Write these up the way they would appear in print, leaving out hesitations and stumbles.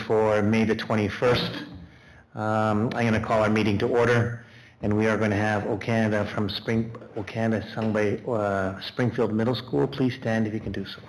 for May the 21st. I'm going to call our meeting to order, and we are going to have O Canada from O Canada sung by Springfield Middle School. Please stand if you can do so.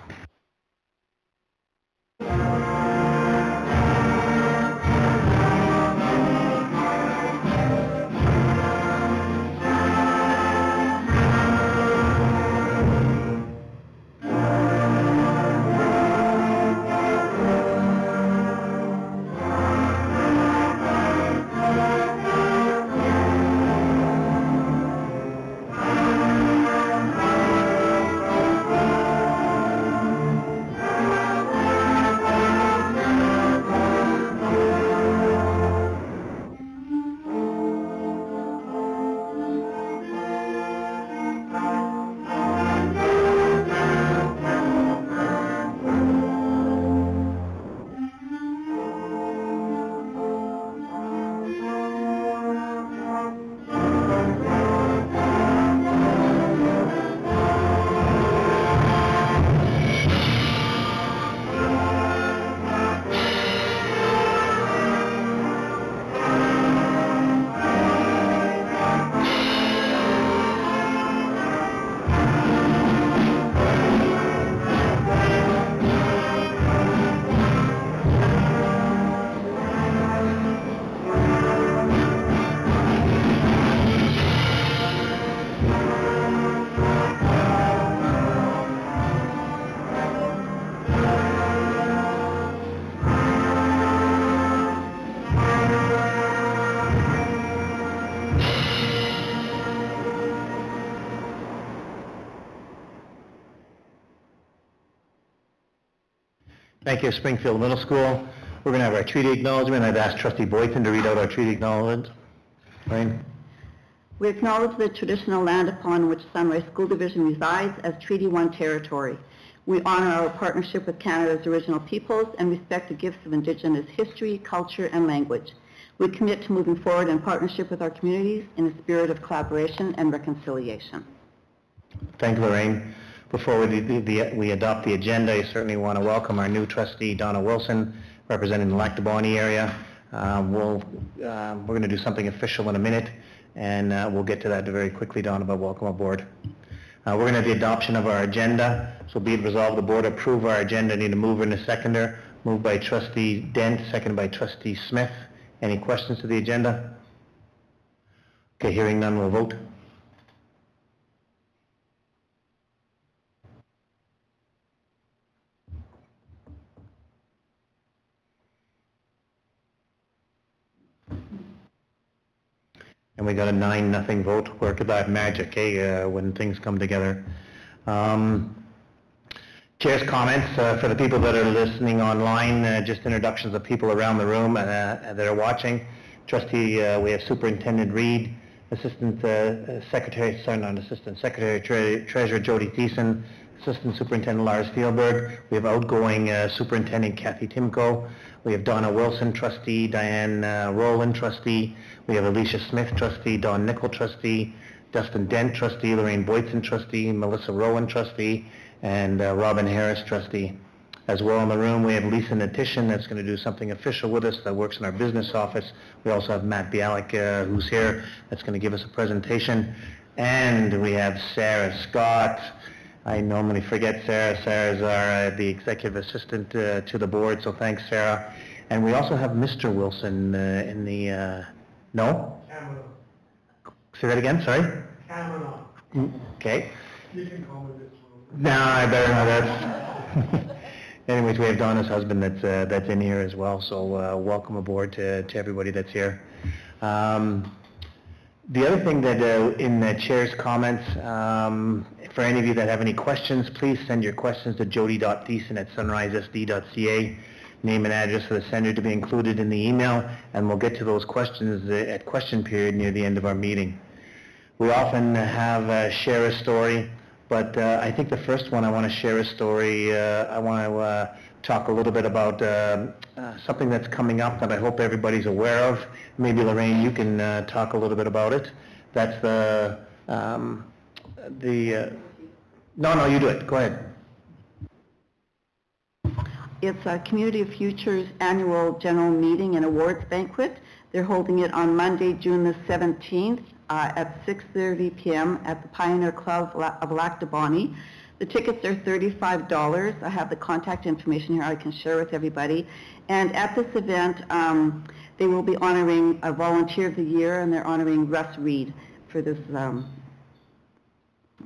Thank you, Springfield Middle School. We're going to have our treaty acknowledgement. I've asked Trustee Boyton to read out our treaty acknowledgement. Lorraine? We acknowledge the traditional land upon which Sunrise School Division resides as Treaty 1 territory. We honor our partnership with Canada's original peoples and respect the gifts of Indigenous history, culture, and language. We commit to moving forward in partnership with our communities in a spirit of collaboration and reconciliation. Thank you, Lorraine. Before we adopt the agenda, I certainly want to welcome our new trustee, Donna Wilson, representing the Lac Du Bonnet area. We're going to do something official in a minute, and we'll get to that very quickly, Donna, but welcome aboard. We're going to have the adoption of our agenda. So be it resolved, the board approve our agenda. I need a mover and a seconder. Moved by Trustee Dent, seconded by Trustee Smith. Any questions to the agenda? Okay, hearing none, we'll vote. And we got a 9-0 vote. Work of that magic, when things come together. Chair's comments for the people that are listening online, just introductions of people around the room that are watching. Trustee, we have Superintendent Reed, Assistant Secretary, Treasurer Jody Thiessen, Assistant Superintendent Lars Spielberg. We have outgoing Superintendent Kathy Timko. We have Donna Wilson, Trustee, Diane Rowland, Trustee. We have Alicia Smith, Trustee, Don Nickel, Trustee, Dustin Dent, Trustee, Lorraine Boyton, Trustee, Melissa Rowan, Trustee, and Robin Harris, Trustee. As well in the room, we have Lisa Natishin that's going to do something official with us that works in our business office. We also have Matt Bialik, who's here, that's going to give us a presentation. And we have Sarah Scott. I normally forget Sarah. Sarah's the executive assistant to the board, so thanks, Sarah. And we also have Mr. Wilson in the, no? Kavanaugh. Say that again, sorry? Kavanaugh. Okay. You can call me this one. No, I better not. That's anyways, we have Donna's husband that's in here as well, so welcome aboard to everybody that's here. The other thing that in the chair's comments, for any of you that have any questions, please send your questions to jody.thiessen@sunrisesd.ca. Name and address for the sender to be included in the email, and we'll get to those questions at question period near the end of our meeting. We often have share a story, but I think the first one I want to share a story. I want to talk a little bit about something that's coming up that I hope everybody's aware of. Maybe Lorraine, you can talk a little bit about it. That's no, you do it. Go ahead. It's a Community of Futures annual general meeting and awards banquet. They're holding it on Monday, June the 17th at 6:30 p.m. at the Pioneer Club of Lac du Bonny. The tickets are $35. I have the contact information here I can share with everybody. And at this event, they will be honoring a Volunteer of the Year, and they're honoring Russ Reed for this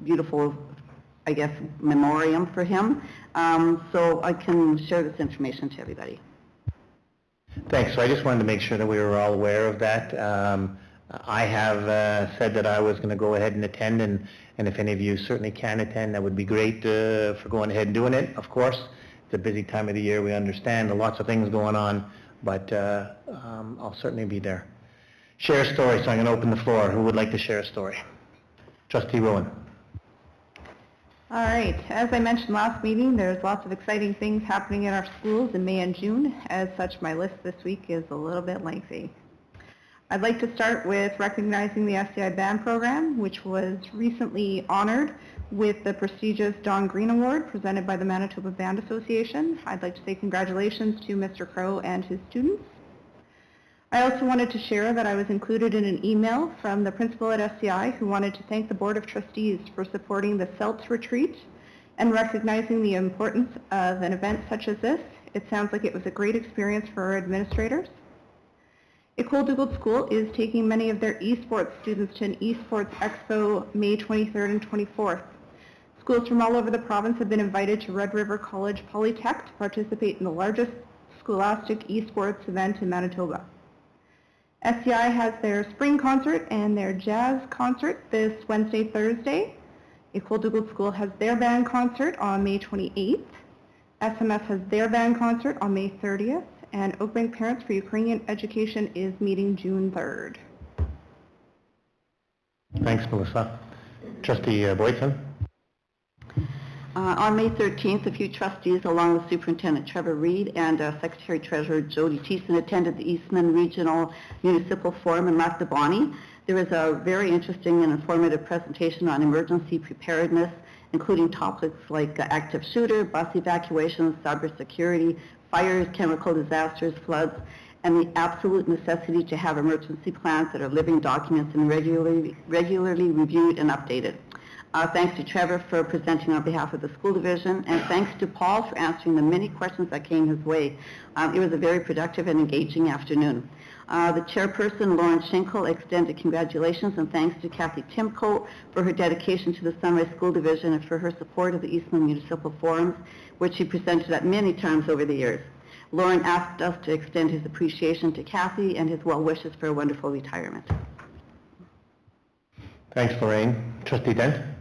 beautiful, I guess, memoriam for him. So I can share this information to everybody. Thanks. So I just wanted to make sure that we were all aware of that. I have said that I was going to go ahead and attend, and if any of you certainly can attend, that would be great for going ahead and doing it. Of course, it's a busy time of the year. We understand lots of things going on, but I'll certainly be there. Share a story, so I'm going to open the floor. Who would like to share a story? Trustee Rowan. All right. As I mentioned last meeting, there's lots of exciting things happening in our schools in May and June. As such, my list this week is a little bit lengthy. I'd like to start with recognizing the SCI Band Program, which was recently honored with the prestigious Don Green Award presented by the Manitoba Band Association. I'd like to say congratulations to Mr. Crow and his students. I also wanted to share that I was included in an email from the principal at SCI who wanted to thank the Board of Trustees for supporting the CELTS retreat and recognizing the importance of an event such as this. It sounds like it was a great experience for our administrators. École Dougald School is taking many of their esports students to an esports expo May 23rd and 24th. Schools from all over the province have been invited to Red River College Polytech to participate in the largest scholastic esports event in Manitoba. SCI has their spring concert and their jazz concert this Wednesday, Thursday. École Dougald School has their band concert on May 28th. SMS has their band concert on May 30th. And Oakbank Parents for Ukrainian Education is meeting June 3rd. Thanks, Melissa. Trustee Boyson. On May 13th, a few trustees, along with Superintendent Trevor Reed and Secretary-Treasurer Jody Thiessen, attended the Eastman Regional Municipal Forum in Lac du Bonny. There was a very interesting and informative presentation on emergency preparedness, including topics like active shooter, bus evacuations, cybersecurity, fires, chemical disasters, floods, and the absolute necessity to have emergency plans that are living documents and regularly reviewed and updated. Thanks to Trevor for presenting on behalf of the school division, and thanks to Paul for answering the many questions that came his way. It was a very productive and engaging afternoon. The chairperson, Lauren Schenkel, extended congratulations and thanks to Kathy Timko for her dedication to the Sunrise School Division and for her support of the Eastman Municipal Forums, which she presented at many times over the years. Lauren asked us to extend his appreciation to Kathy and his well wishes for a wonderful retirement. Thanks, Lorraine. Trustee Dent.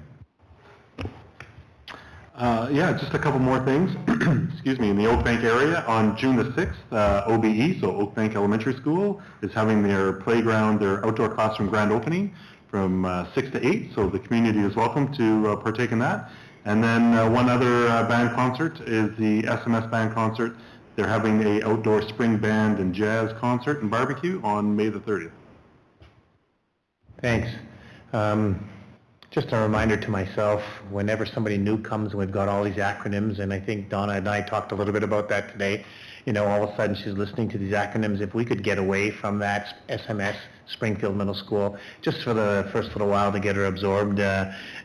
Yeah, just a couple more things. Excuse me. In the Oakbank area, on June the 6th, OBE, so Oakbank Elementary School, is having their playground, their outdoor classroom grand opening from 6 to 8. So the community is welcome to partake in that. And then one other band concert is the SMS Band Concert. They're having a outdoor spring band and jazz concert and barbecue on May the 30th. Thanks. Just a reminder to myself, whenever somebody new comes, we've got all these acronyms, and I think Donna and I talked a little bit about that today. You know, all of a sudden she's listening to these acronyms. If we could get away from that SMS, Springfield Middle School, just for the first little while to get her absorbed,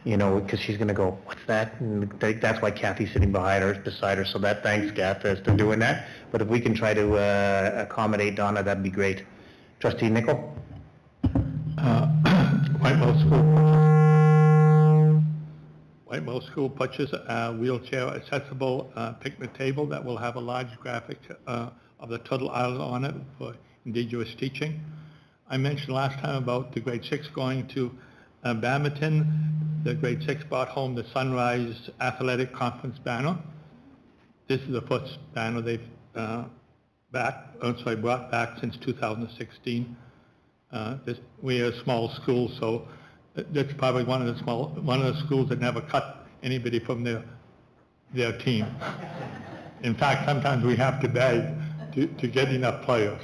you know, because she's going to go, what's that? And that's why Kathy's sitting beside her, so that thanks, Kath, for doing that. But if we can try to accommodate Donna, that'd be great. Trustee Nicol? Whitemouth School purchased a wheelchair accessible picnic table that will have a large graphic of the Turtle Island on it for Indigenous teaching. I mentioned last time about the grade 6 going to badminton. The grade 6 brought home the Sunrise Athletic Conference banner. This is the first banner they've brought back since 2016. We are a small school, so that's probably one of the schools that never cut anybody from their team. In fact, sometimes we have to beg to get enough players.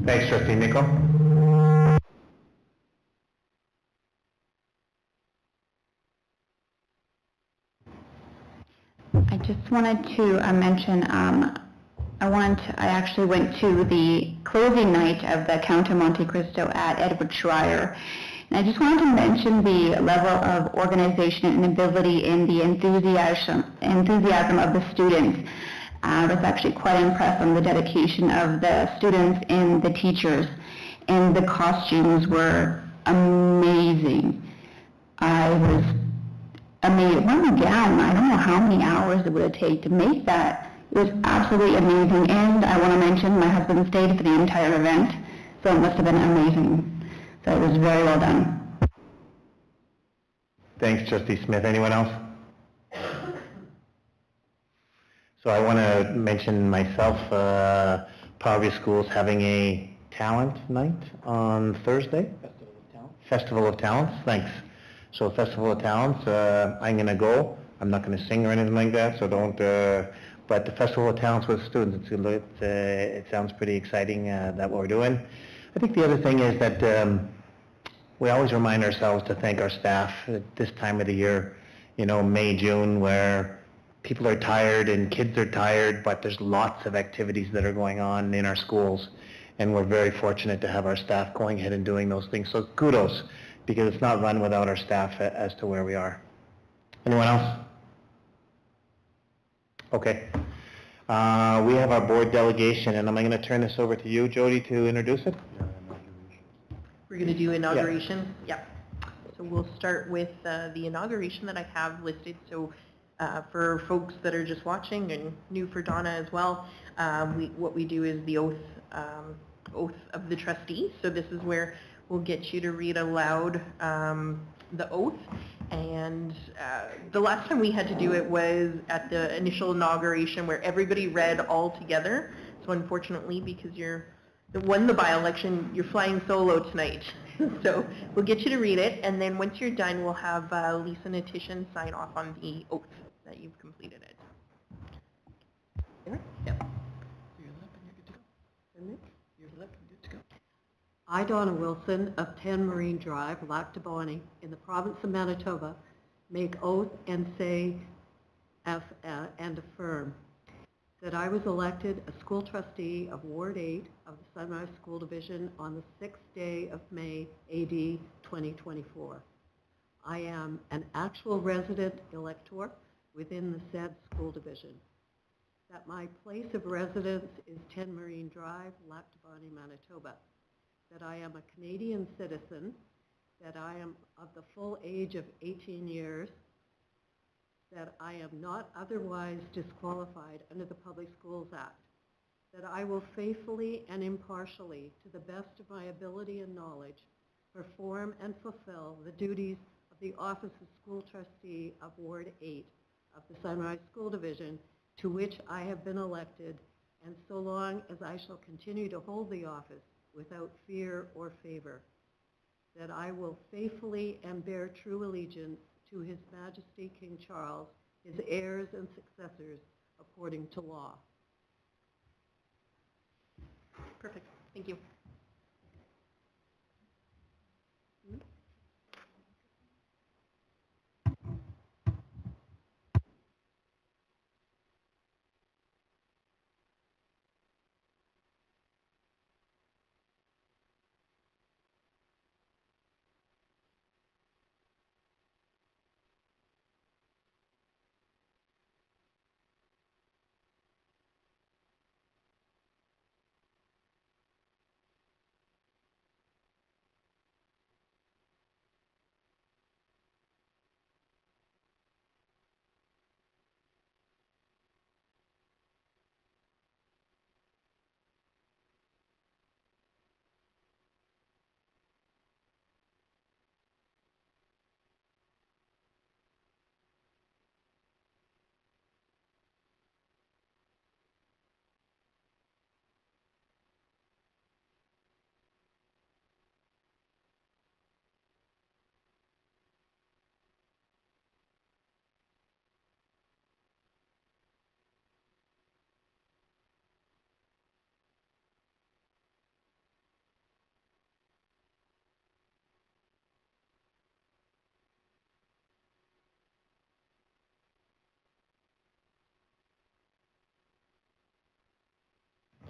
Thanks, Trustee Nicol. I just wanted to mention, I actually went to the closing night of the Count of Monte Cristo at Edward Schreier. And I just wanted to mention the level of organization and ability and the enthusiasm of the students. I was actually quite impressed on the dedication of the students and the teachers. And the costumes were amazing. I was amazed. One gown, I don't know how many hours it would have taken to make that. It was absolutely amazing. And I want to mention my husband stayed for the entire event, so it must have been amazing. So it was very well done. Thanks, Trustee Smith. Anyone else? So I want to mention myself, Poverty Schools having a talent night on Thursday. Festival of Talents, thanks. So Festival of Talents, I'm going to go. I'm not going to sing or anything like that, so don't, but the Festival of Talents with students, it sounds pretty exciting, that what we're doing. I think the other thing is that we always remind ourselves to thank our staff at this time of the year, you know, May, June, where people are tired and kids are tired, but there's lots of activities that are going on in our schools. And we're very fortunate to have our staff going ahead and doing those things. So kudos, because it's not run without our staff as to where we are. Anyone else? Okay. We have our board delegation, and am I going to turn this over to you, Jody, to introduce it? We're going to do inauguration? Yep. So we'll start with the inauguration that I have listed. So for folks that are just watching and new for Donna as well, what we do is the oath of the trustee. So this is where we'll get you to read aloud the oath. And the last time we had to do it was at the initial inauguration where everybody read all together. So unfortunately, because you're won the by-election, you're flying solo tonight. So we'll get you to read it, and then once you're done, we'll have Lisa Natition sign off on the oath that you've completed it. There? Yep. I, Donna Wilson of 10 Marine Drive, Lac du Bonnet, in the province of Manitoba, make oath and say and affirm that I was elected a school trustee of Ward 8 of the Sunrise School Division on the 6th day of May, AD 2024. I am an actual resident elector within the said school division. That my place of residence is 10 Marine Drive, Lac du Bonnet, Manitoba. That I am a Canadian citizen, that I am of the full age of 18 years, that I am not otherwise disqualified under the Public Schools Act, that I will faithfully and impartially, to the best of my ability and knowledge, perform and fulfill the duties of the Office of School Trustee of Ward 8 of the Sunrise School Division, to which I have been elected, and so long as I shall continue to hold the office without fear or favor, that I will faithfully and bear true allegiance to His Majesty King Charles, his heirs and successors, according to law. Perfect. Thank you.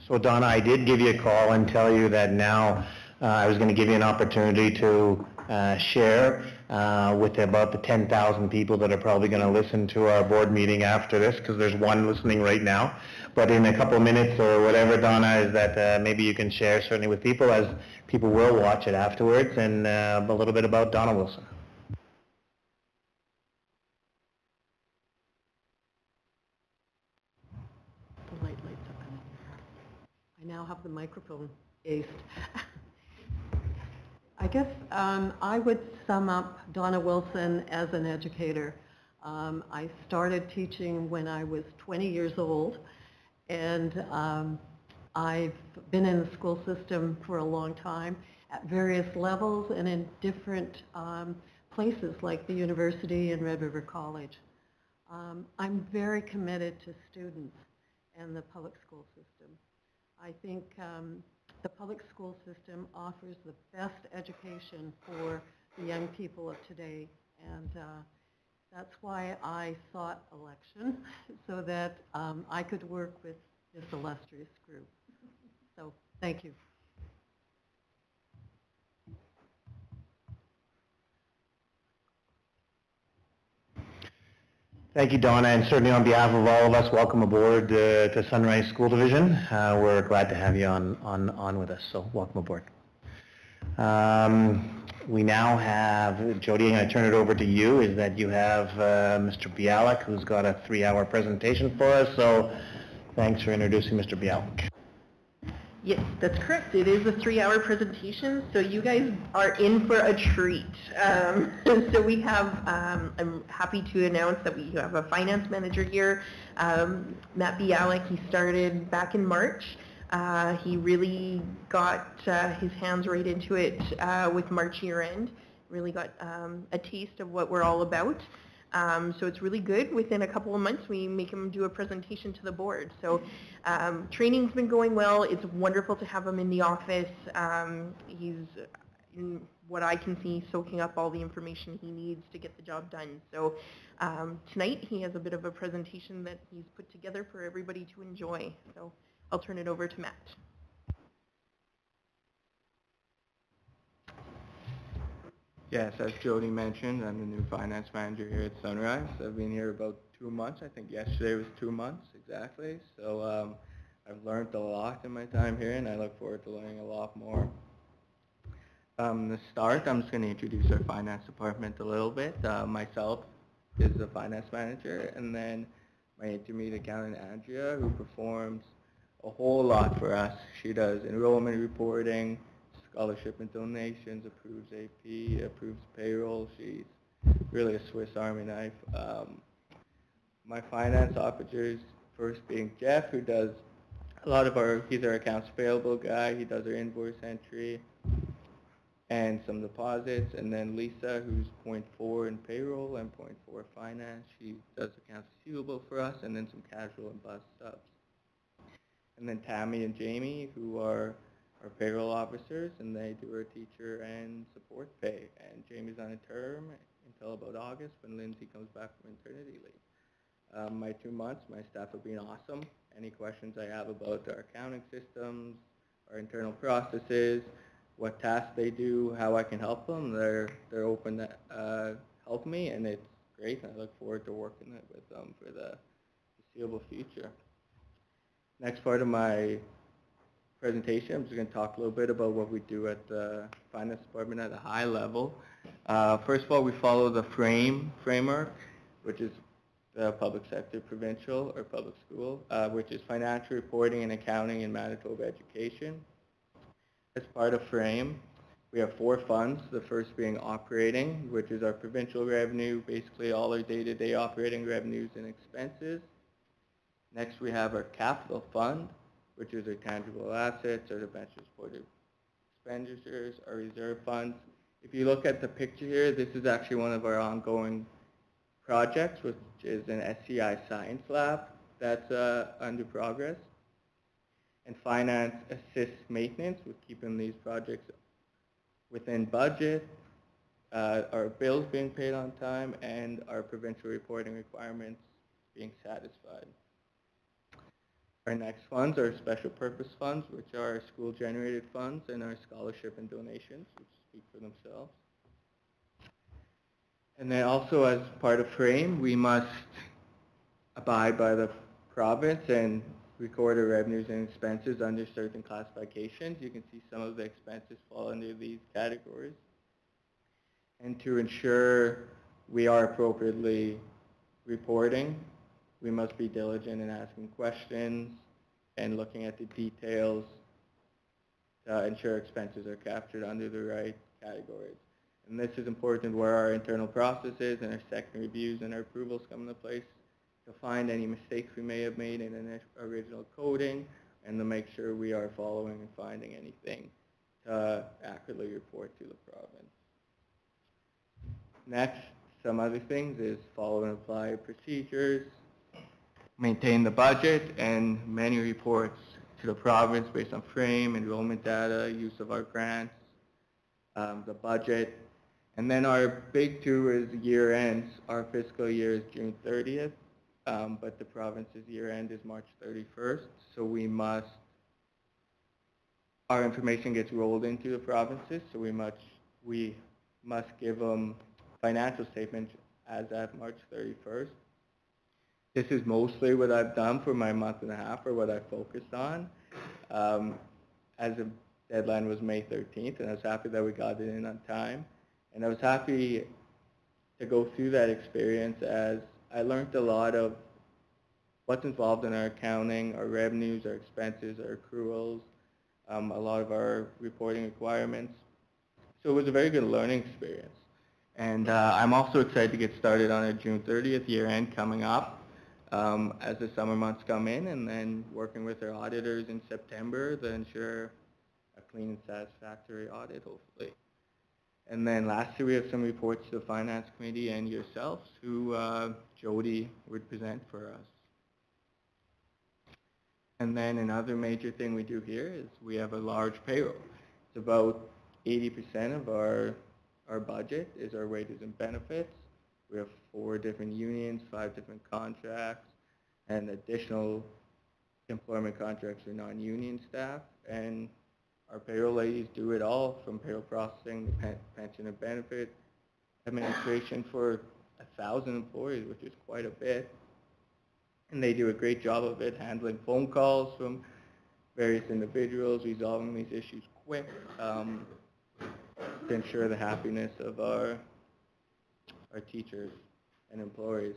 So Donna, I did give you a call and tell you that now I was going to give you an opportunity to share with about the 10,000 people that are probably going to listen to our board meeting after this, because there's one listening right now. But in a couple of minutes or whatever, Donna, is that maybe you can share certainly with people, as people will watch it afterwards, and a little bit about Donna Wilson. The light lights up. I now have the microphone aced. I guess I would sum up Donna Wilson as an educator. I started teaching when I was 20 years old, and I've been in the school system for a long time at various levels and in different places like the university and Red River College. I'm very committed to students and the public school system. I think the public school system offers the best education for the young people of today, and that's why I sought election, so that I could work with this illustrious group. So, thank you. Thank you, Donna, and certainly on behalf of all of us, welcome aboard to Sunrise School Division. We're glad to have you on with us, so welcome aboard. We now have, Jody, I'm going to turn it over to you, is that you have Mr. Bialik, who's got a 3-hour presentation for us, so thanks for introducing Mr. Bialik. Yes, that's correct. It is a 3-hour presentation, so you guys are in for a treat. So we have, I'm happy to announce that we have a finance manager here, Matt Bialik. He started back in March. He really got his hands right into it with March year end, really got a taste of what we're all about. So it's really good. Within a couple of months, we make him do a presentation to the board. So training's been going well. It's wonderful to have him in the office. He's, in what I can see, soaking up all the information he needs to get the job done. So tonight, he has a bit of a presentation that he's put together for everybody to enjoy. So I'll turn it over to Matt. Yes, as Jody mentioned, I'm the new finance manager here at Sunrise. I've been here about 2 months. I think yesterday was 2 months exactly. So I've learned a lot in my time here, and I look forward to learning a lot more. To start, I'm just going to introduce our finance department a little bit. Myself is the finance manager, and then my intermediate accountant, Andrea, who performs a whole lot for us. She does enrollment reporting, scholarship and donations, approves AP, approves payroll. She's really a Swiss Army knife. My finance officers, first being Jeff, who does a lot of he's our accounts payable guy. He does our invoice entry and some deposits. And then Lisa, who's point 4 in payroll and point 4 finance. She does accounts receivable for us, and then some casual and bus subs. And then Tammy and Jamie, who are our payroll officers, and they do our teacher and support pay. And Jamie's on a term until about August when Lindsay comes back from maternity leave. My 2 months, my staff have been awesome. Any questions I have about our accounting systems, our internal processes, what tasks they do, how I can help them, they're open to help me, and it's great. And I look forward to working with them for the foreseeable future. Next part of my presentation, I'm just going to talk a little bit about what we do at the finance department at a high level. First of all, we follow the framework, which is the public sector provincial or public school, which is financial reporting and accounting in Manitoba education. As part of FRAME, we have 4 funds, the first being operating, which is our provincial revenue, basically all our day-to-day operating revenues and expenses. Next, we have our capital fund, which is our tangible assets, our debenture supported expenditures, our reserve funds. If you look at the picture here, this is actually one of our ongoing projects, which is an SCI science lab that's under progress. And finance assists maintenance with keeping these projects within budget, our bills being paid on time, and our provincial reporting requirements being satisfied. Our next funds are special purpose funds, which are school-generated funds, and our scholarship and donations, which speak for themselves. And then also as part of FRAME, we must abide by the province and record our revenues and expenses under certain classifications. You can see some of the expenses fall under these categories. And to ensure we are appropriately reporting, we must be diligent in asking questions and looking at the details to ensure expenses are captured under the right categories. And this is important where our internal processes and our second reviews and our approvals come into place to find any mistakes we may have made in an original coding and to make sure we are following and finding anything to accurately report to the province. Next, some other things is follow and apply procedures, maintain the budget and many reports to the province based on FRAME, enrollment data, use of our grants, the budget. And then our big two is year ends. Our fiscal year is June 30th, but the province's year end is March 31st. So our information gets rolled into the provinces, so we must give them financial statements as at March 31st. This is mostly what I've done for my month and a half, or what I focused on. As the deadline was May 13th, and I was happy that we got it in on time. And I was happy to go through that experience as I learned a lot of what's involved in our accounting, our revenues, our expenses, our accruals, a lot of our reporting requirements. So it was a very good learning experience. And I'm also excited to get started on a June 30th year end coming up as the summer months come in, and then working with our auditors in September to ensure a clean and satisfactory audit, hopefully. And then lastly, we have some reports to the Finance Committee and yourselves, who Jody would present for us. And then another major thing we do here is we have a large payroll. It's about 80% of our budget is our wages and benefits. We have 4 different unions, 5 different contracts, and additional employment contracts for non-union staff. And our payroll ladies do it all, from payroll processing to pension and benefit administration for 1,000 employees, which is quite a bit. And they do a great job of it, handling phone calls from various individuals, resolving these issues quick, to ensure the happiness of our teachers and employees.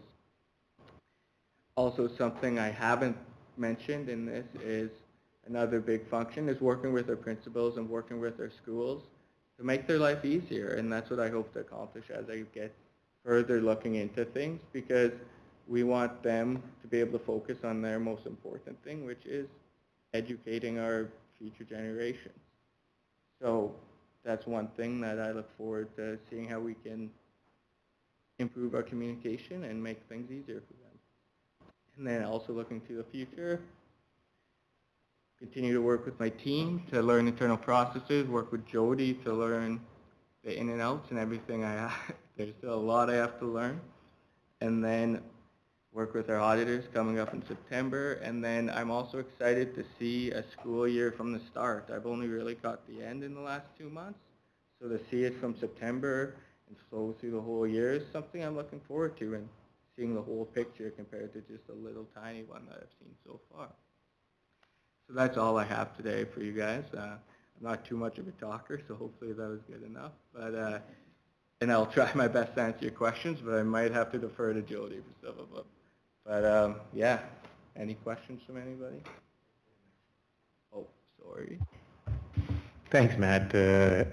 Also, something I haven't mentioned in this is another big function is working with our principals and working with our schools to make their life easier. And that's what I hope to accomplish as I get further looking into things, because we want them to be able to focus on their most important thing, which is educating our future generations. So that's one thing that I look forward to seeing how we can improve our communication and make things easier for them. And then also looking to the future, continue to work with my team to learn internal processes, work with Jody to learn the in and outs and everything there's still a lot I have to learn. And then work with our auditors coming up in September. And then I'm also excited to see a school year from the start. I've only really got the end in the last 2 months. So to see it from September and flow through the whole year is something I'm looking forward to, and seeing the whole picture compared to just a little tiny one that I've seen so far. So that's all I have today for you guys. I'm not too much of a talker, so hopefully that was good enough. But and I'll try my best to answer your questions, but I might have to defer to Jody for some of them. But yeah, any questions from anybody? Oh, sorry. Thanks, Matt.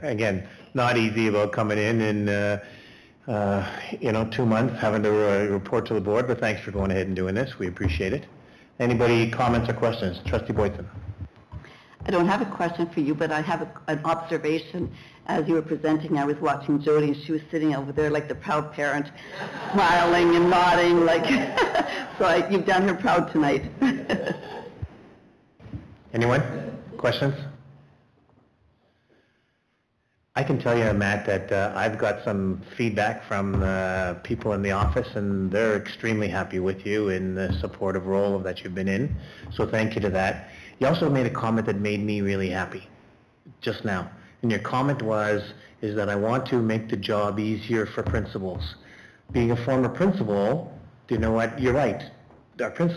Again, not easy about coming in and 2 months having to report to the board, but thanks for going ahead and doing this. We appreciate it. Anybody comments or questions? Trustee Boyson. I don't have a question for you, but I have an observation. As you were presenting, I was watching Jody, and she was sitting over there like the proud parent, smiling and nodding, like, so you've done her proud tonight. Anyone? Questions? I can tell you, Matt, that I've got some feedback from people in the office, and they're extremely happy with you in the supportive role that you've been in. So thank you to that. You also made a comment that made me really happy just now. And your comment is that I want to make the job easier for principals. Being a former principal, you know what, you're right.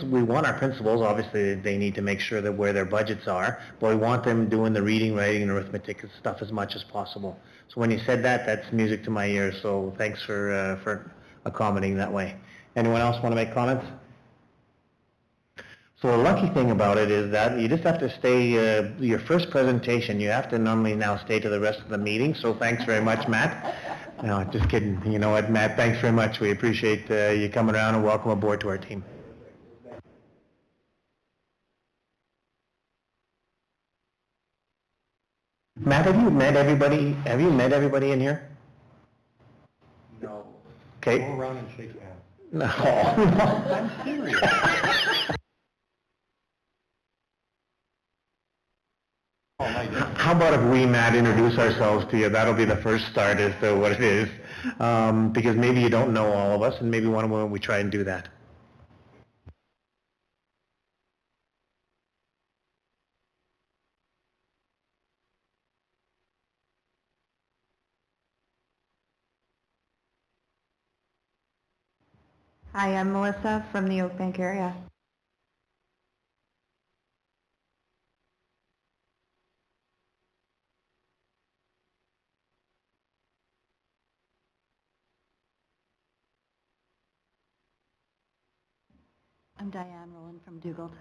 We want our principals, obviously they need to make sure that where their budgets are, but we want them doing the reading, writing, and arithmetic stuff as much as possible. So when you said that, that's music to my ears, so thanks for accommodating that way. Anyone else want to make comments? So the lucky thing about it is that you just have to stay, your first presentation, you have to normally now stay to the rest of the meeting, so thanks very much, Matt. No, just kidding. You know what, Matt, thanks very much. We appreciate you coming around, and welcome aboard to our team. Matt, have you met everybody? Have you met everybody in here? No. Okay. Go around and shake hands. No. I'm serious. How about if we, Matt, introduce ourselves to you? That'll be the first start as to what it is. Because maybe you don't know all of us, and maybe one of them we try and do that. Hi, I'm Melissa from the Oakbank area. I'm Diane Rowland from Dugald.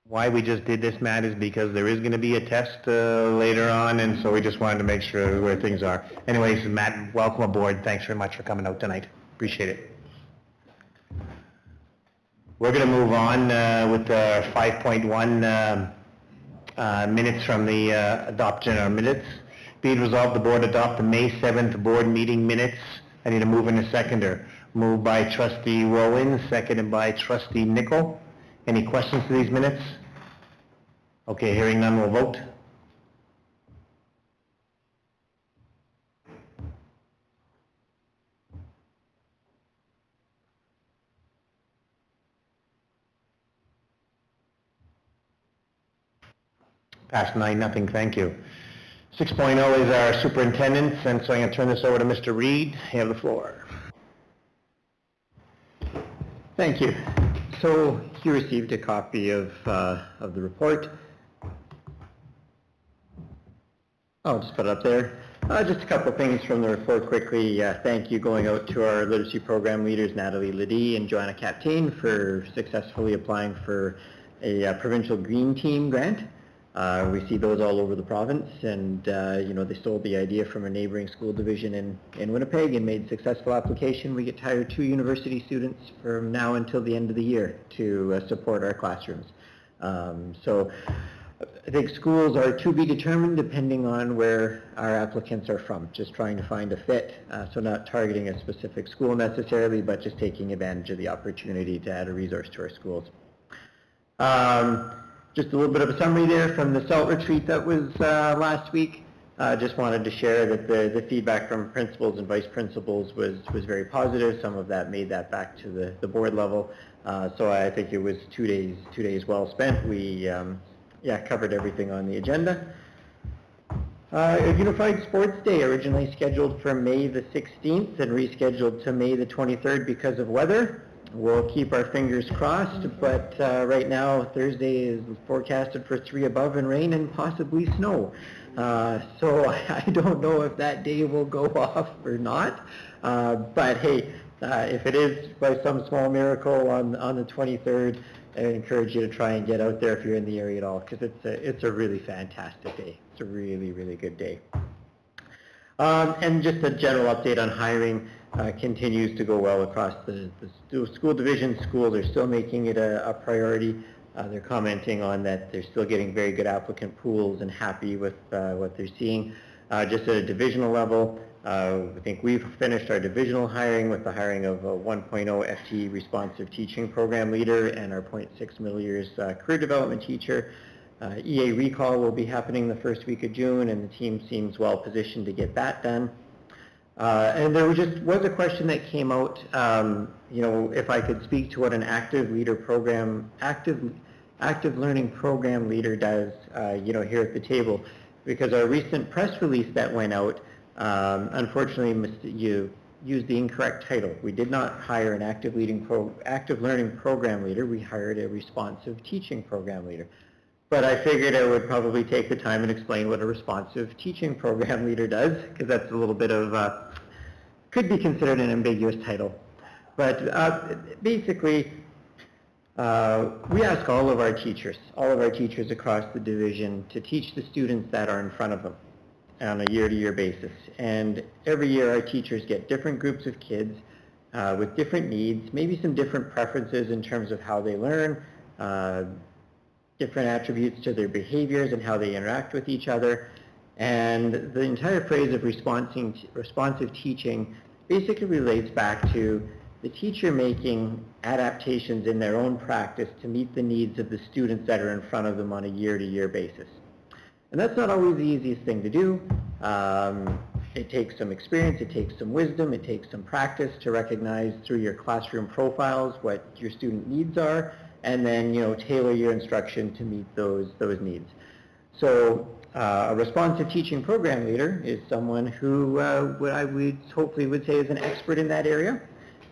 Why we just did this, Matt, is because there is going to be a test later on, and so we just wanted to make sure where things are. Anyways, Matt, welcome aboard. Thanks very much for coming out tonight. Appreciate it. We're going to move on with 5.1 minutes from the adoption of minutes. Be it resolved, the board adopt the May 7th board meeting minutes. I need a move and a seconder. Moved by Trustee Rowan, seconded by Trustee Nickel. Any questions to these minutes? Okay, hearing none, we'll vote. Passed 9-0, thank you. 6.0 is our superintendent's, and so I'm going to turn this over to Mr. Reed. You have the floor. Thank you. So you received a copy of the report. I'll just put it up there. Just a couple of things from the report quickly. Thank you going out to our literacy program leaders, Natalie Liddy and Joanna Captain, for successfully applying for a provincial Green Team grant. We see those all over the province, and you know, they stole the idea from a neighboring school division in Winnipeg and made successful application. We get to hire 2 university students from now until the end of the year to support our classrooms. So I think schools are to be determined depending on where our applicants are from, just trying to find a fit, so not targeting a specific school necessarily, but just taking advantage of the opportunity to add a resource to our schools. Just a little bit of a summary there from the SALT retreat that was last week. Just wanted to share that the feedback from principals and vice principals was very positive. Some of that made that back to the board level. So I think it was 2 days well spent. We covered everything on the agenda. A Unified Sports Day, originally scheduled for May the 16th and rescheduled to May the 23rd because of weather. We'll keep our fingers crossed, but right now Thursday is forecasted for 3 above and rain and possibly snow. So I don't know if that day will go off or not. But hey, if it is by some small miracle on the 23rd, I encourage you to try and get out there if you're in the area at all, because it's a really fantastic day. It's a really, really good day. And just a general update on hiring. Continues to go well across the school division. Schools are still making it a priority. They're commenting on that they're still getting very good applicant pools and happy with what they're seeing. Just at a divisional level, I think we've finished our divisional hiring with the hiring of a 1.0 FTE responsive teaching program leader and our 0.6 milliliters career development teacher. EA recall will be happening the first week of June, and the team seems well positioned to get that done. And there was a question that came out, if I could speak to what an active learning program leader does, here at the table, because our recent press release that went out, unfortunately, you used the incorrect title. We did not hire an active learning program leader. We hired a responsive teaching program leader. But I figured I would probably take the time and explain what a responsive teaching program leader does, because that's a little bit of, could be considered an ambiguous title. But basically, we ask all of our teachers across the division to teach the students that are in front of them on a year-to-year basis. And every year our teachers get different groups of kids with different needs, maybe some different preferences in terms of how they learn, different attributes to their behaviors and how they interact with each other. And the entire phrase of responsive teaching basically relates back to the teacher making adaptations in their own practice to meet the needs of the students that are in front of them on a year-to-year basis. And that's not always the easiest thing to do. It takes some experience, it takes some wisdom, it takes some practice to recognize through your classroom profiles what your student needs are, and then tailor your instruction to meet those needs. So a responsive teaching program leader is someone who what I would hopefully would say is an expert in that area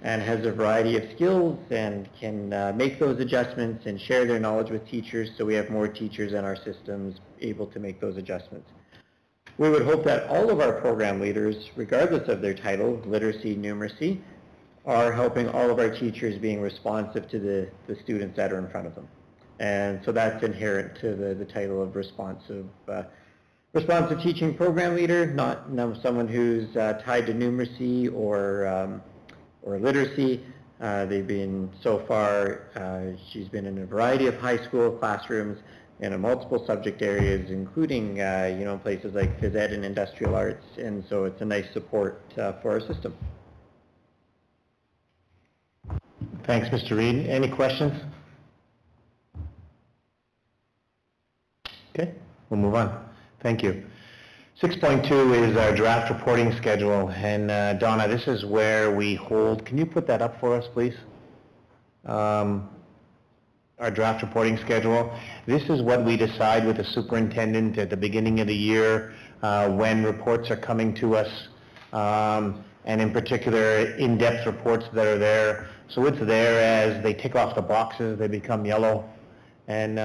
and has a variety of skills and can make those adjustments and share their knowledge with teachers, so we have more teachers in our systems able to make those adjustments. We would hope that all of our program leaders, regardless of their title, literacy, numeracy, are helping all of our teachers being responsive to the students that are in front of them. And so that's inherent to the title of responsive teaching program leader, not someone who's tied to numeracy or literacy. They've been, so far, she's been in a variety of high school classrooms in multiple subject areas, including places like phys ed and industrial arts, and so it's a nice support for our system. Thanks, Mr. Reed. Any questions? Okay, we'll move on. Thank you. 6.2 is our draft reporting schedule, and Donna, this is where we hold, can you put that up for us, please? Our draft reporting schedule. This is what we decide with the superintendent at the beginning of the year when reports are coming to us, and in particular in-depth reports that are there. So it's there as they tick off the boxes, they become yellow, and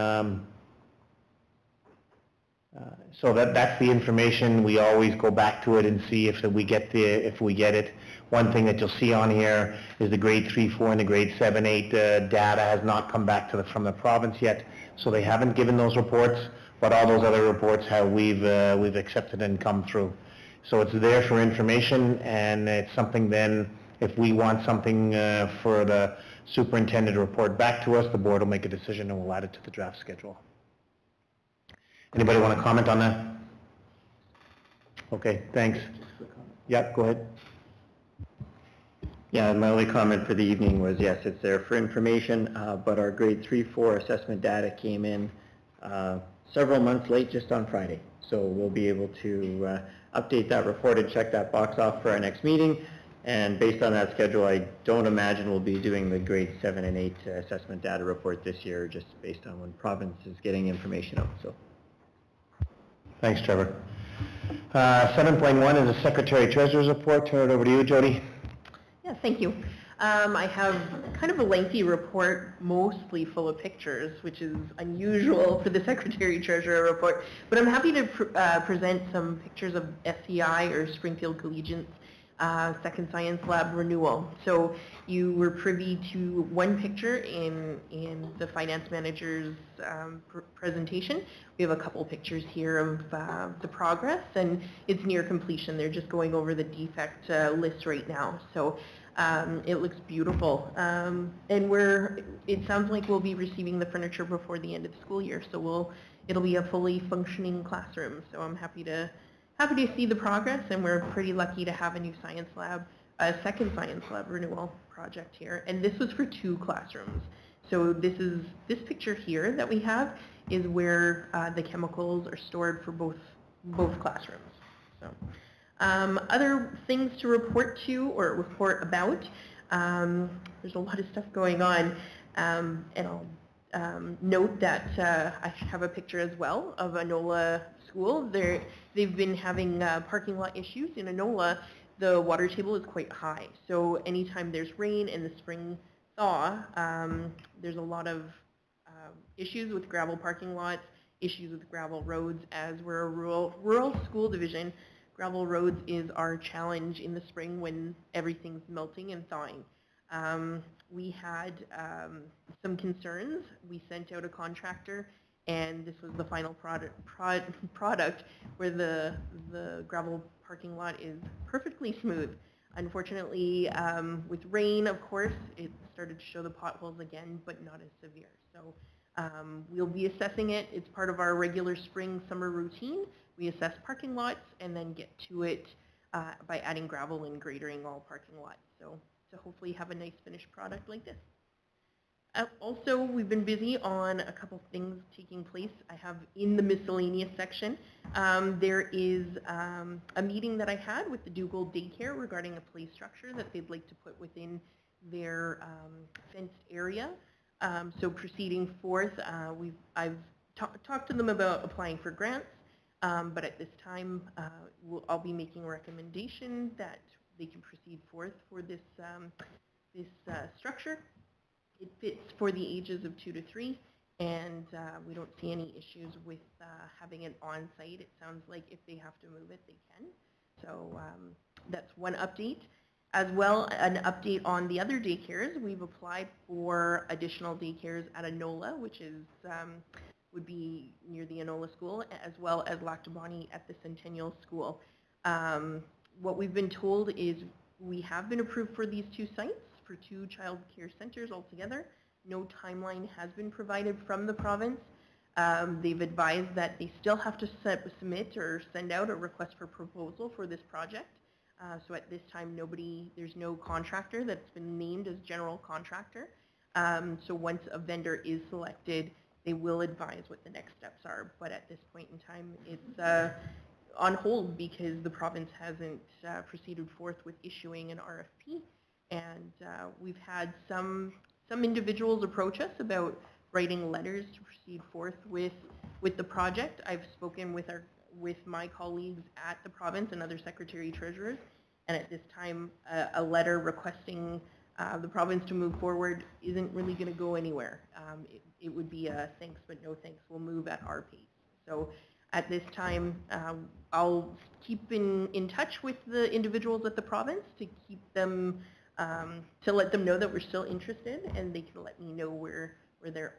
so that's the information. We always go back to it and see if we get it. One thing that you'll see on here is the grade 3, 4, and the grade 7, 8 data has not come back from the province yet, so they haven't given those reports. But all those other reports we've accepted and come through. So it's there for information, and it's something then, if we want something for the superintendent to report back to us, the board will make a decision and we'll add it to the draft schedule. Anybody want to comment on that? Okay, thanks. Yep, go ahead. Yeah, my only comment for the evening was, yes, it's there for information, but our grade 3, 4 assessment data came in several months late just on Friday. So we'll be able to update that report and check that box off for our next meeting. And based on that schedule, I don't imagine we'll be doing the grade 7 and 8 assessment data report this year, just based on when province is getting information out. So. Thanks, Trevor. 7.1 is the Secretary Treasurer's report. Turn it over to you, Jody. Yeah, thank you. I have kind of a lengthy report, mostly full of pictures, which is unusual for the Secretary Treasurer report, but I'm happy to present some pictures of SCI, or Springfield Collegiate's Second Science Lab renewal. So you were privy to one picture in the finance manager's presentation. We have a couple pictures here of the progress, and it's near completion. They're just going over the defect list right now. So it looks beautiful, and it sounds like we'll be receiving the furniture before the end of the school year, so it'll be a fully functioning classroom. So I'm happy to see the progress, and we're pretty lucky to have a new science lab, a second science lab renewal project here, and this was for 2 classrooms. So this picture here that we have is where the chemicals are stored for both classrooms. So, other things to report to or report about. There's a lot of stuff going on, and I'll note that I have a picture as well of Anola School. They've been having parking lot issues in Anola. The water table is quite high, so anytime there's rain in the spring thaw, there's a lot of issues with gravel parking lots, issues with gravel roads. As we're a rural school division, gravel roads is our challenge in the spring when everything's melting and thawing. We had some concerns. We sent out a contractor, and this was the final product where the gravel parking lot is perfectly smooth. Unfortunately, with rain, of course, it started to show the potholes again, but not as severe. So we'll be assessing it. It's part of our regular spring-summer routine. We assess parking lots and then get to it by adding gravel and gradering all parking lots. So to hopefully have a nice finished product like this. Also, we've been busy on a couple things taking place. I have in the miscellaneous section, there is a meeting that I had with the Dougal Daycare regarding a play structure that they'd like to put within their fenced area. So proceeding forth, I've talked to them about applying for grants, but at this time I'll be making a recommendation that they can proceed forth for this, structure. It fits for the ages of 2 to 3, and we don't see any issues with having it on site. It sounds like if they have to move it, they can. So that's one update. As well, an update on the other daycares. We've applied for additional daycares at Anola, which is would be near the Anola School, as well as Lac Du Bonnet at the Centennial School. What we've been told is we have been approved for these 2 sites, for 2 child care centers altogether. No timeline has been provided from the province. They've advised that they still have to submit or send out a request for proposal for this project. So at this time, there's no contractor that's been named as general contractor. So once a vendor is selected, they will advise what the next steps are. But at this point in time, it's on hold because the province hasn't proceeded forth with issuing an RFP. And we've had some individuals approach us about writing letters to proceed forth with the project. I've spoken with my colleagues at the province and other secretary treasurers, and at this time a letter requesting the province to move forward isn't really going to go anywhere. It would be a thanks but no thanks, we'll move at our pace. So at this time I'll keep in touch with the individuals at the province to keep them to let them know that we're still interested, and they can let me know where they're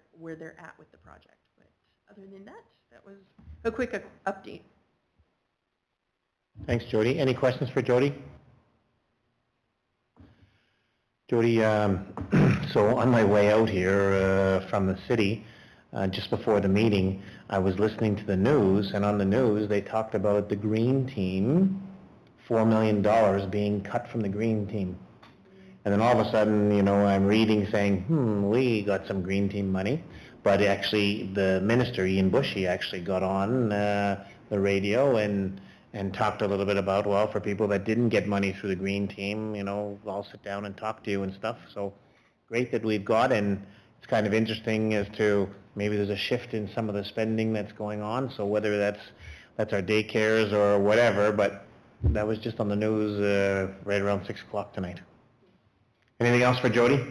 at with the project. But other than that, that was a quick update. Thanks, Jody. Any questions for Jody? Jody, so on my way out here from the city, just before the meeting, I was listening to the news, and on the news they talked about the green team, $4 million being cut from the green team. And then all of a sudden, you know, I'm reading saying, we got some green team money. But actually, the minister, Ian Bush, he actually got on the radio and talked a little bit about, well, for people that didn't get money through the green team, you know, I'll sit down and talk to you and stuff. So great that we've got, and it's kind of interesting as to maybe there's a shift in some of the spending that's going on. So whether that's our daycares or whatever, but that was just on the news right around 6 o'clock tonight. Anything else for Jody?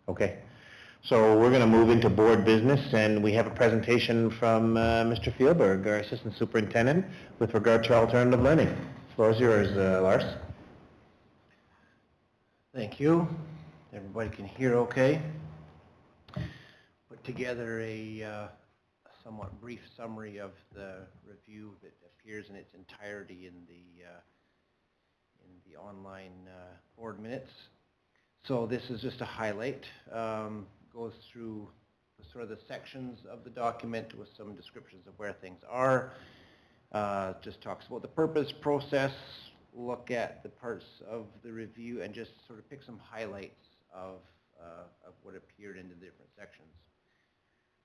Okay. So we're going to move into board business, and we have a presentation from Mr. Fielberg, our Assistant Superintendent, with regard to alternative learning. The floor is yours, Lars. Thank you. Everybody can hear okay. Put together a somewhat brief summary of the review that appears in its entirety in the online board minutes. So this is just a highlight. Goes through sort of the sections of the document with some descriptions of where things are. Just talks about the purpose, process, look at the parts of the review, and just sort of pick some highlights of what appeared in the different sections.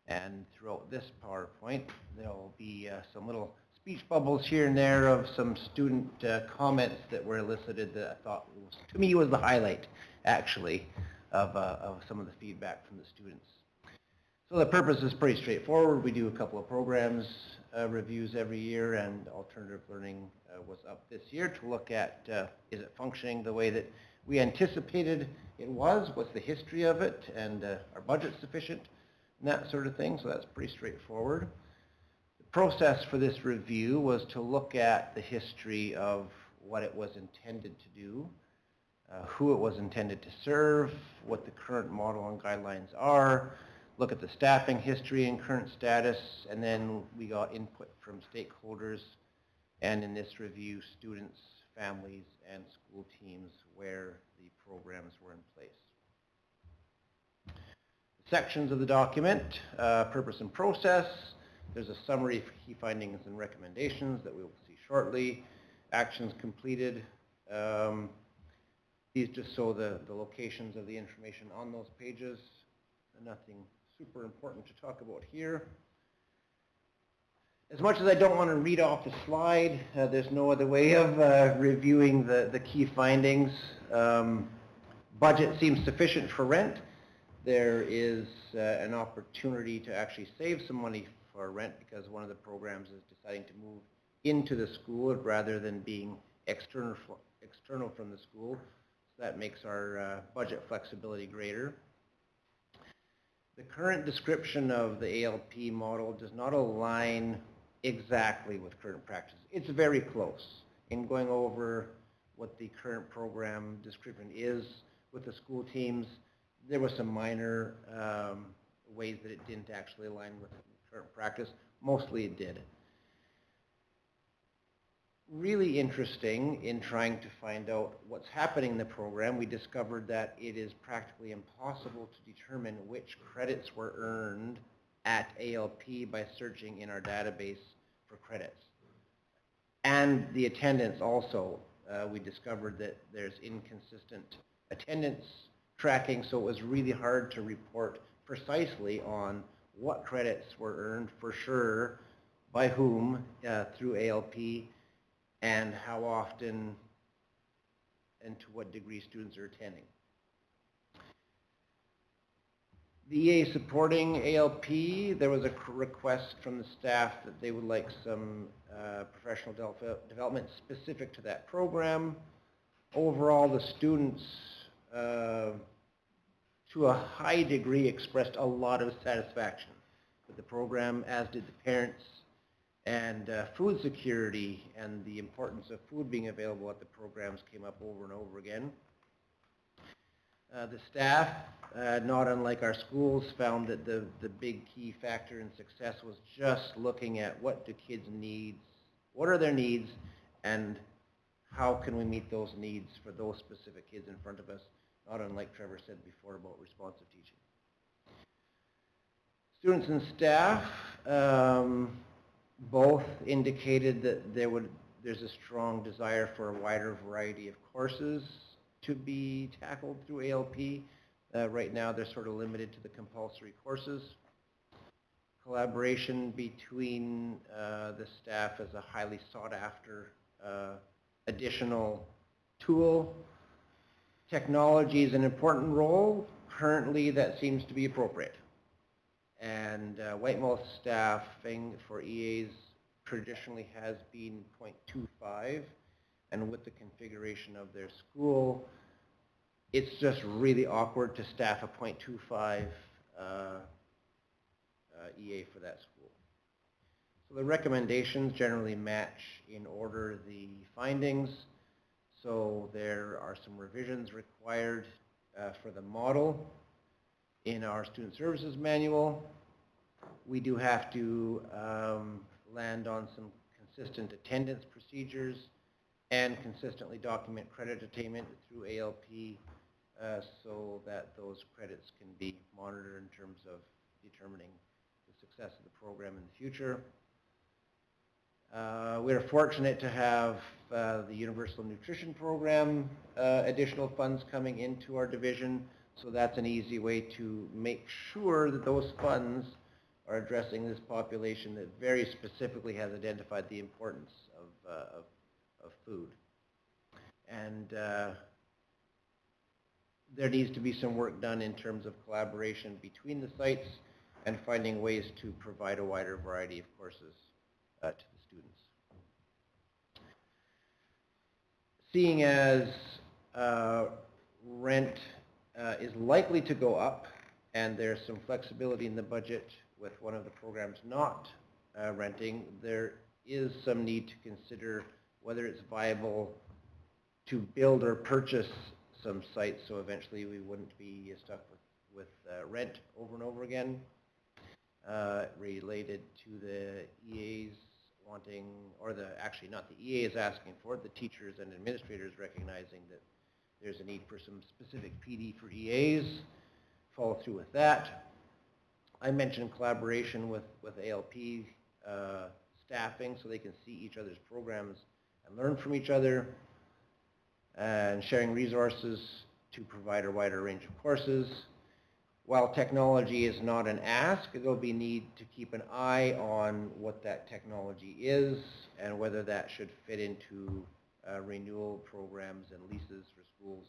And throughout this PowerPoint, there'll be some little speech bubbles here and there of some student comments that were elicited that I thought was, to me, was the highlight, actually, of some of the feedback from the students. So the purpose is pretty straightforward. We do a couple of programs reviews every year, and alternative learning was up this year to look at is it functioning the way that we anticipated it was, what's the history of it, and are budgets sufficient, and that sort of thing. So that's pretty straightforward. The process for this review was to look at the history of what it was intended to do, who it was intended to serve, what the current model and guidelines are, look at the staffing history and current status, and then we got input from stakeholders, and in this review, students, families, and school teams where the programs were in place. Sections of the document, purpose and process. There's a summary for key findings and recommendations that we will see shortly. Actions completed. These just show the locations of the information on those pages. Nothing super important to talk about here. As much as I don't want to read off the slide, there's no other way of reviewing the key findings. Budget seems sufficient for rent. There is an opportunity to actually save some money for rent because one of the programs is deciding to move into the school rather than being external from the school. So that makes our budget flexibility greater. The current description of the ALP model does not align exactly with current practice. It's very close. In going over what the current program description is with the school teams, there were some minor ways that it didn't actually align with current practice. Mostly it did. Really interesting in trying to find out what's happening in the program, we discovered that it is practically impossible to determine which credits were earned at ALP by searching in our database for credits. And the attendance also, we discovered that there's inconsistent attendance tracking, so it was really hard to report precisely on what credits were earned for sure, by whom, through ALP, and how often and to what degree students are attending. The EA supporting ALP, there was a request from the staff that they would like some professional development specific to that program. Overall, the students, to a high degree, expressed a lot of satisfaction with the program, as did the parents. And food security and the importance of food being available at the programs came up over and over again. The staff, not unlike our schools, found that the big key factor in success was just looking at what do kids need, what are their needs, and how can we meet those needs for those specific kids in front of us, not unlike Trevor said before about responsive teaching. Students and staff, both indicated that there's a strong desire for a wider variety of courses to be tackled through ALP. Right now they're sort of limited to the compulsory courses. Collaboration between the staff is a highly sought after additional tool. Technology is an important role. Currently that seems to be appropriate. And Whitemouth staffing for EAs traditionally has been 0.25, and with the configuration of their school, it's just really awkward to staff a 0.25 EA for that school. So the recommendations generally match in order the findings. So there are some revisions required for the model. In our Student Services Manual, we do have to land on some consistent attendance procedures and consistently document credit attainment through ALP so that those credits can be monitored in terms of determining the success of the program in the future. We are fortunate to have the Universal Nutrition Program additional funds coming into our division. So that's an easy way to make sure that those funds are addressing this population that very specifically has identified the importance of food. And there needs to be some work done in terms of collaboration between the sites and finding ways to provide a wider variety of courses to the students. Seeing as rent is likely to go up and there's some flexibility in the budget with one of the programs not renting, there is some need to consider whether it's viable to build or purchase some sites so eventually we wouldn't be stuck with rent over and over again, related to the EAs wanting, or actually not the EAs asking for it, the teachers and administrators recognizing that there's a need for some specific PD for EAs, follow through with that. I mentioned collaboration with ALP staffing so they can see each other's programs and learn from each other, and sharing resources to provide a wider range of courses. While technology is not an ask, there will be need to keep an eye on what that technology is and whether that should fit into renewal programs and leases for schools,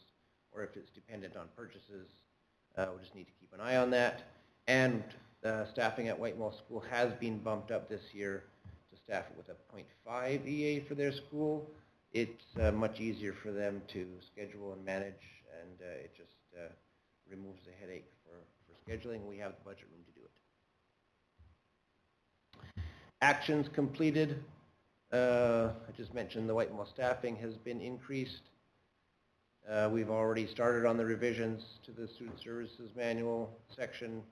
or if it's dependent on purchases. We'll just need to keep an eye on that. And staffing at Whitemouth School has been bumped up this year to staff it with a 0.5 EA for their school. It's much easier for them to schedule and manage, and it just removes the headache for scheduling. We have the budget room to do it. Actions completed. I just mentioned the Whitemouth staffing has been increased. We've already started on the revisions to the Student Services Manual section.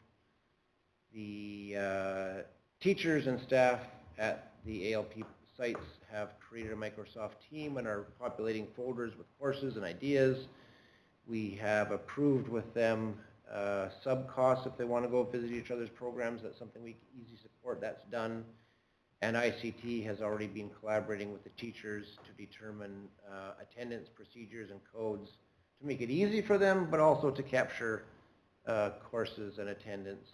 The teachers and staff at the ALP sites have created a Microsoft team and are populating folders with courses and ideas. We have approved with them sub-costs if they want to go visit each other's programs. That's something we can easily support. That's done. And ICT has already been collaborating with the teachers to determine attendance procedures and codes to make it easy for them, but also to capture courses and attendance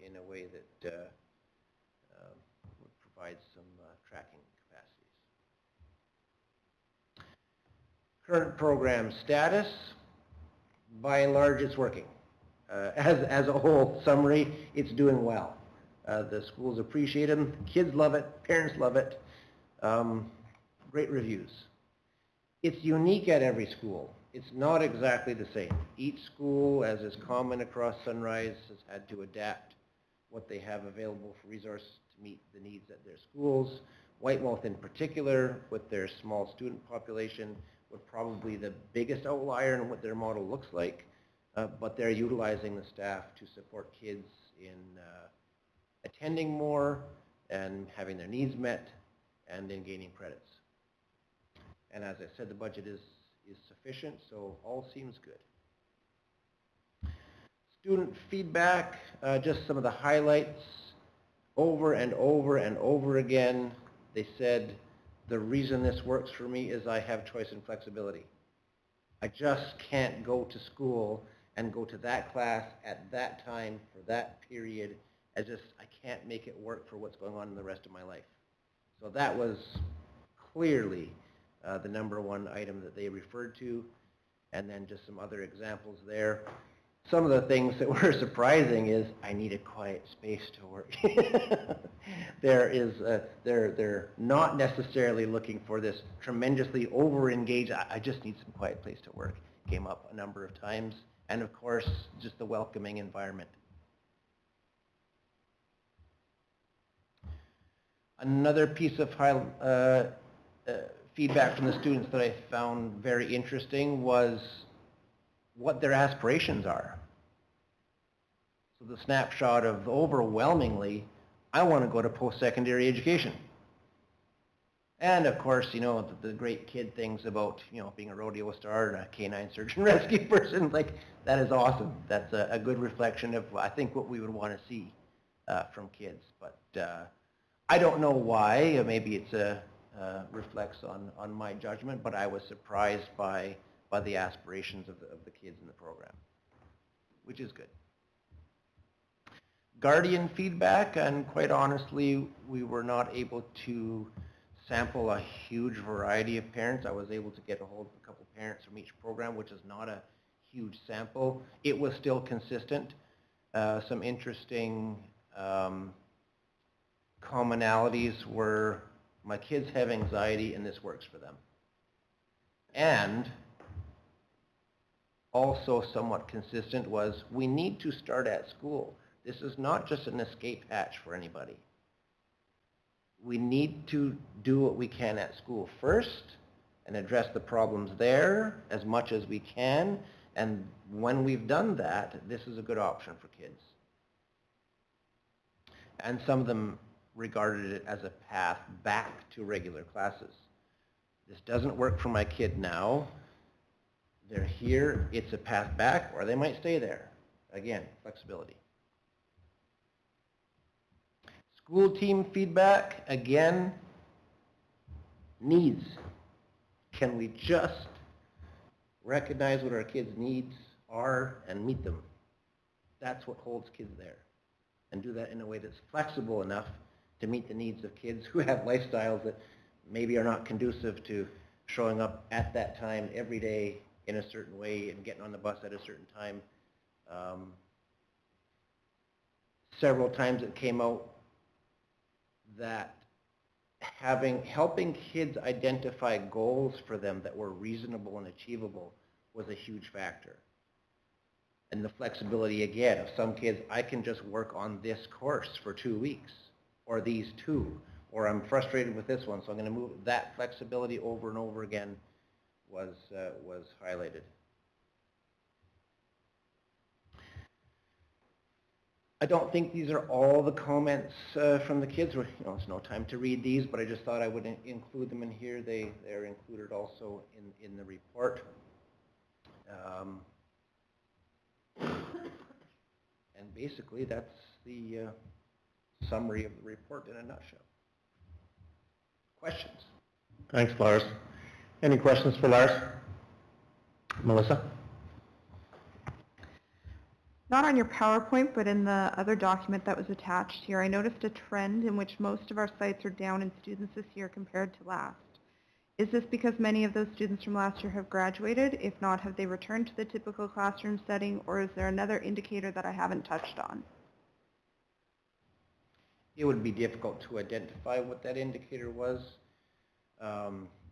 in a way that would provide some tracking capacities. Current program status, by and large, it's working. As a whole summary, it's doing well. The schools appreciate them, kids love it, parents love it. Great reviews. It's unique at every school. It's not exactly the same. Each school, as is common across Sunrise, has had to adapt what they have available for resources to meet the needs at their schools. Whitemouth in particular, with their small student population, would probably be the biggest outlier in what their model looks like, but they're utilizing the staff to support kids in attending more and having their needs met and in gaining credits. And as I said, the budget is sufficient, so all seems good. Student feedback, just some of the highlights. Over and over and over again, they said, the reason this works for me is I have choice and flexibility. I just can't go to school and go to that class at that time for that period. I can't make it work for what's going on in the rest of my life. So that was clearly the number one item that they referred to, and then just some other examples there. Some of the things that were surprising is, I need a quiet space to work. They're not necessarily looking for this tremendously over-engaged, I just need some quiet place to work. Came up a number of times. And of course, just the welcoming environment. Another piece of feedback from the students that I found very interesting was what their aspirations are. So the snapshot of overwhelmingly, I want to go to post-secondary education. And of course, you know, the great kid things about, you know, being a rodeo star and a canine search and rescue person, like, that is awesome. That's a good reflection of, I think, what we would want to see from kids. But I don't know why. Maybe it's reflects on my judgment, but I was surprised by the aspirations of the kids in the program, which is good. guardian feedback, and quite honestly, we were not able to sample a huge variety of parents. I was able to get a hold of a couple parents from each program, which is not a huge sample. It was still consistent. Some interesting commonalities were, my kids have anxiety and this works for them. And also somewhat consistent was, we need to start at school. This is not just an escape hatch for anybody. We need to do what we can at school first and address the problems there as much as we can. And when we've done that, this is a good option for kids. And some of them regarded it as a path back to regular classes. This doesn't work for my kid now. They're here, it's a path back, or they might stay there. Again, flexibility. School team feedback, again, needs. Can we just recognize what our kids' needs are and meet them? That's what holds kids there. And do that in a way that's flexible enough to meet the needs of kids who have lifestyles that maybe are not conducive to showing up at that time every day in a certain way and getting on the bus at a certain time. Several times it came out that helping kids identify goals for them that were reasonable and achievable was a huge factor. And the flexibility again of some kids, I can just work on this course for 2 weeks, or these two, or I'm frustrated with this one, so I'm going to move. That flexibility over and over again was highlighted. I don't think these are all the comments from the kids. It's no time to read these, but I just thought I would include them in here. They're included also in the report. And basically, that's the summary of the report in a nutshell. Questions? Thanks, Lars. Any questions for Lars? Melissa? Not on your PowerPoint, but in the other document that was attached here, I noticed a trend in which most of our sites are down in students this year compared to last. Is this because many of those students from last year have graduated? If not, have they returned to the typical classroom setting, or is there another indicator that I haven't touched on? It would be difficult to identify what that indicator was.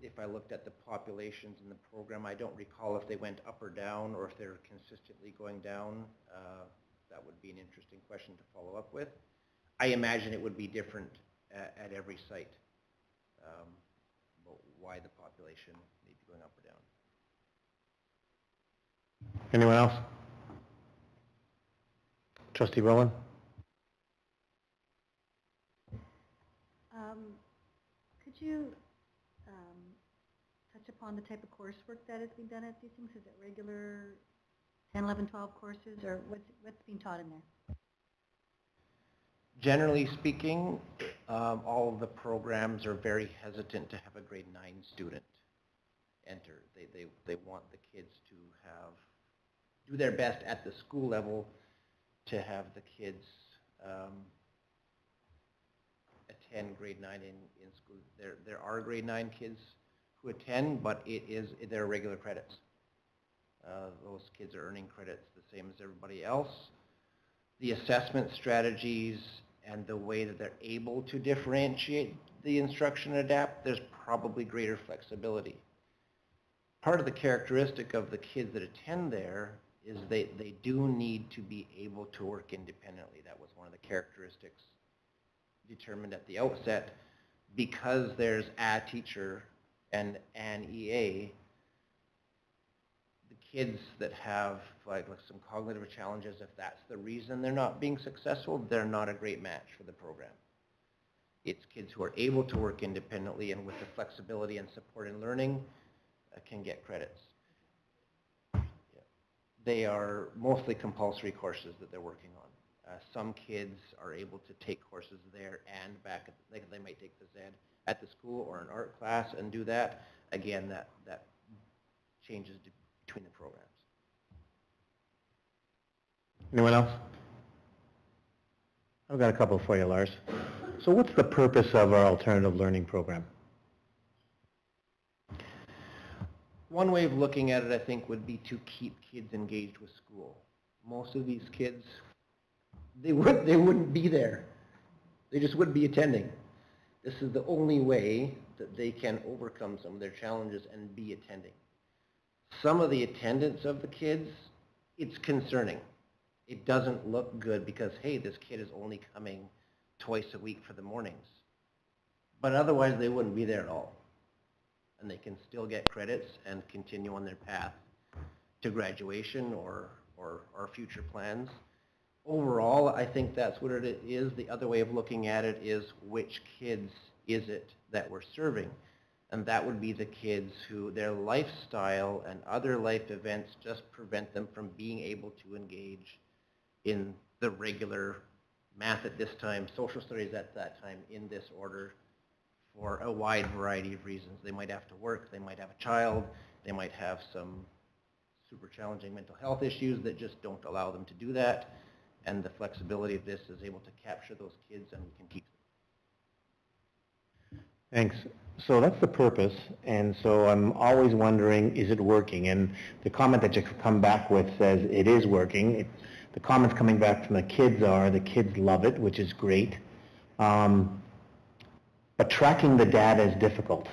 If I looked at the populations in the program, I don't recall if they went up or down, or if they're consistently going down. That would be an interesting question to follow up with. I imagine it would be different at every site, but why the population may be going up or down. Anyone else? Trustee Rowland? Could you touch upon the type of coursework that is being done at these things? Is it regular 10, 11, 12 courses, or what's being taught in there? Generally speaking, all of the programs are very hesitant to have a grade 9 student enter. They want the kids to do their best at the school level to have the kids attend grade 9 in school. There are grade 9 kids who attend, but they're regular credits. Those kids are earning credits the same as everybody else. The assessment strategies and the way that they're able to differentiate the instruction and adapt, there's probably greater flexibility. Part of the characteristic of the kids that attend there is they do need to be able to work independently. That was one of the characteristics determined at the outset. Because there's a teacher and an EA, the kids that have like some cognitive challenges, if that's the reason they're not being successful, they're not a great match for the program. It's kids who are able to work independently and with the flexibility and support in learning can get credits. They are mostly compulsory courses that they're working on. Some kids are able to take courses there and back, they might take the ZED at the school or an art class and do that. Again, that changes between the programs. Anyone else? I've got a couple for you, Lars. So what's the purpose of our alternative learning program? One way of looking at it, I think, would be to keep kids engaged with school. Most of these kids, they wouldn't be there. They just wouldn't be attending. This is the only way that they can overcome some of their challenges and be attending. Some of the attendance of the kids, it's concerning. It doesn't look good because, hey, this kid is only coming twice a week for the mornings. But otherwise, they wouldn't be there at all. And they can still get credits and continue on their path to graduation or future plans. Overall, I think that's what it is. The other way of looking at it is which kids is it that we're serving? And that would be the kids who their lifestyle and other life events just prevent them from being able to engage in the regular math at this time, social studies at that time, in this order, for a wide variety of reasons. They might have to work, they might have a child, they might have some super challenging mental health issues that just don't allow them to do that. And the flexibility of this is able to capture those kids and we can keep them. Thanks. So that's the purpose, and so I'm always wondering, is it working? And the comment that you come back with says it is working. The comments coming back from the kids are, the kids love it, which is great. But tracking the data is difficult.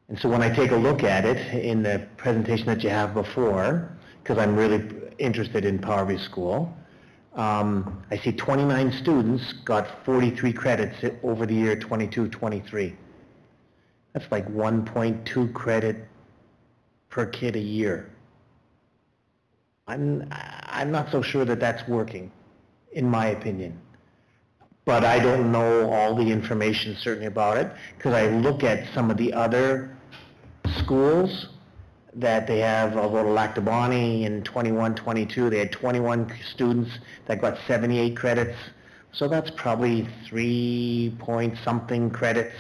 And so when I take a look at it in the presentation that you have before, because I'm really interested in Powerview School, I see 29 students got 43 credits over the year 22-23. That's like 1.2 credit per kid a year. I'm not so sure that that's working, in my opinion. But I don't know all the information certainly about it, because I look at some of the other schools that they have, although Lactabani in 21-22, they had 21 students that got 78 credits. So that's probably 3 point something credits.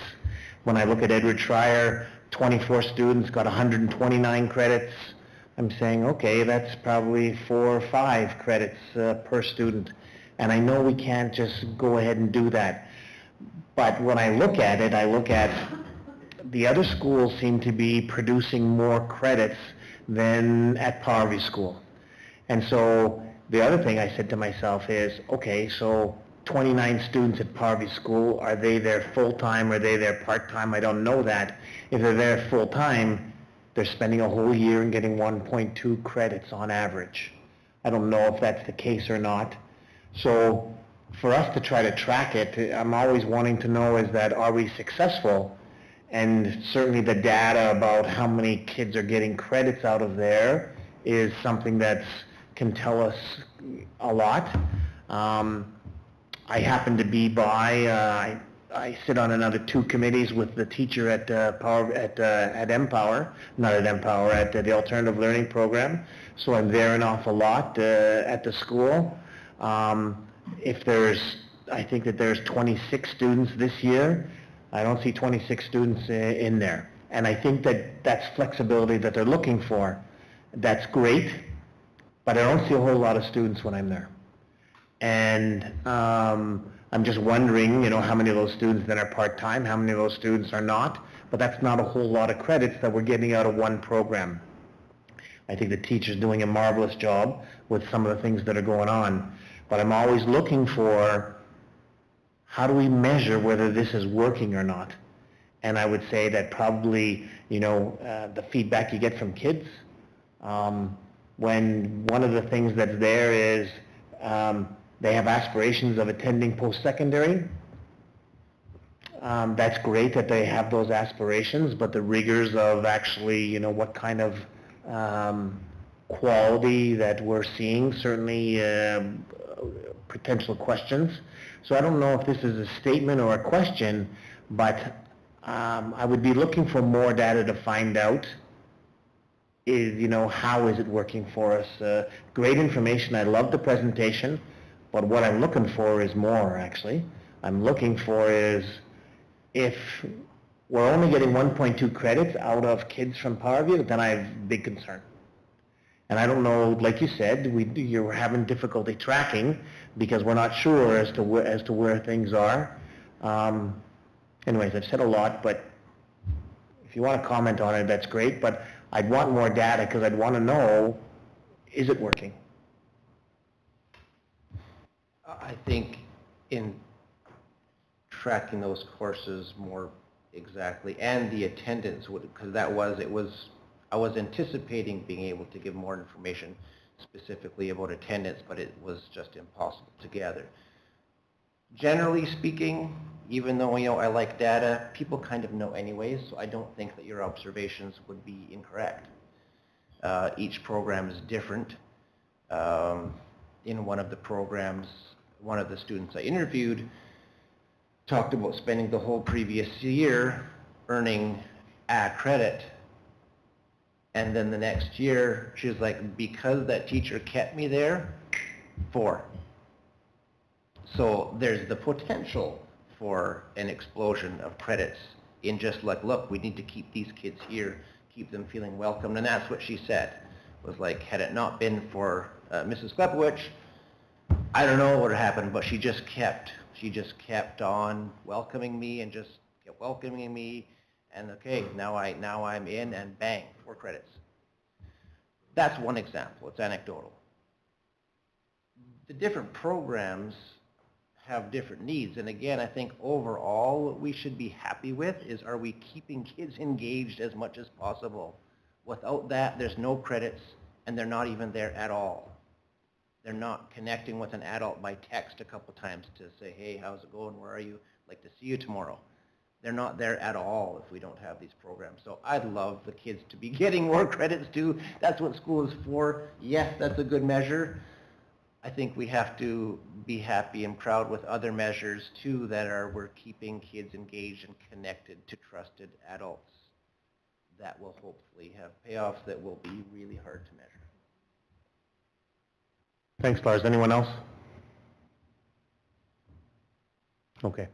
When I look at Edward Schreier, 24 students got 129 credits. I'm saying, okay, that's probably 4 or 5 credits per student. And I know we can't just go ahead and do that. But when I look at it, I look at the other schools seem to be producing more credits than at Powerview School. And so the other thing I said to myself is, okay, so 29 students at Powerview School, are they there full-time, are they there part-time? I don't know that. If they're there full-time, they're spending a whole year and getting 1.2 credits on average. I don't know if that's the case or not. So for us to try to track it, I'm always wanting to know is that, are we successful? And certainly the data about how many kids are getting credits out of there is something that can tell us a lot. I happen to be by, I sit on another 2 committees with the teacher at Empower, not at Empower, at the Alternative Learning Program. So I'm there an awful lot at the school. If there's, I think that there's 26 students this year. I don't see 26 students in there. And I think that that's flexibility that they're looking for. That's great, but I don't see a whole lot of students when I'm there. And I'm just wondering, you know, how many of those students then are part-time, how many of those students are not, but that's not a whole lot of credits that we're getting out of one program. I think the teacher's doing a marvelous job with some of the things that are going on, but I'm always looking for, how do we measure whether this is working or not? And I would say that probably, you know, the feedback you get from kids, when one of the things that's there is they have aspirations of attending post-secondary. That's great that they have those aspirations, but the rigors of actually, you know, what kind of quality that we're seeing, certainly potential questions. So I don't know if this is a statement or a question, but I would be looking for more data to find out is, you know, how is it working for us? Great information. I love the presentation, but what I'm looking for is more, actually. I'm looking for is, if we're only getting 1.2 credits out of kids from Powerview, then I have big concern. And I don't know, like you said, you're having difficulty tracking because we're not sure as to where things are. Anyways, I've said a lot, but if you want to comment on it, that's great, but I'd want more data because I'd want to know, is it working? I think in tracking those courses more exactly, and the attendance, because I was anticipating being able to give more information specifically about attendance, but it was just impossible to gather. Generally speaking, even though I like data, people kind of know anyways, so I don't think that your observations would be incorrect. Each program is different. In one of the programs, one of the students I interviewed talked about spending the whole previous year earning a credit, and then the next year she was like, because that teacher kept me there, 4. So there's the potential for an explosion of credits in just like, look, we need to keep these kids here, keep them feeling welcome, and that's what she said, was like, had it not been for Mrs. Klepowicz, I don't know what would have happened, but she just kept on welcoming me and just kept welcoming me, and okay, now I'm in, and bang, 4 credits. That's one example. It's anecdotal. The different programs have different needs, and again, I think overall what we should be happy with is, are we keeping kids engaged as much as possible? Without that, there's no credits, and they're not even there at all. They're not connecting with an adult by text a couple times to say, hey, how's it going, where are you, like to see you tomorrow. They're not there at all if we don't have these programs. So I'd love the kids to be getting more credits too. That's what school is for. Yes, that's a good measure. I think we have to be happy and proud with other measures too that we're keeping kids engaged and connected to trusted adults. That will hopefully have payoffs that will be really hard to measure. Thanks, Lars. Anyone else? Okay.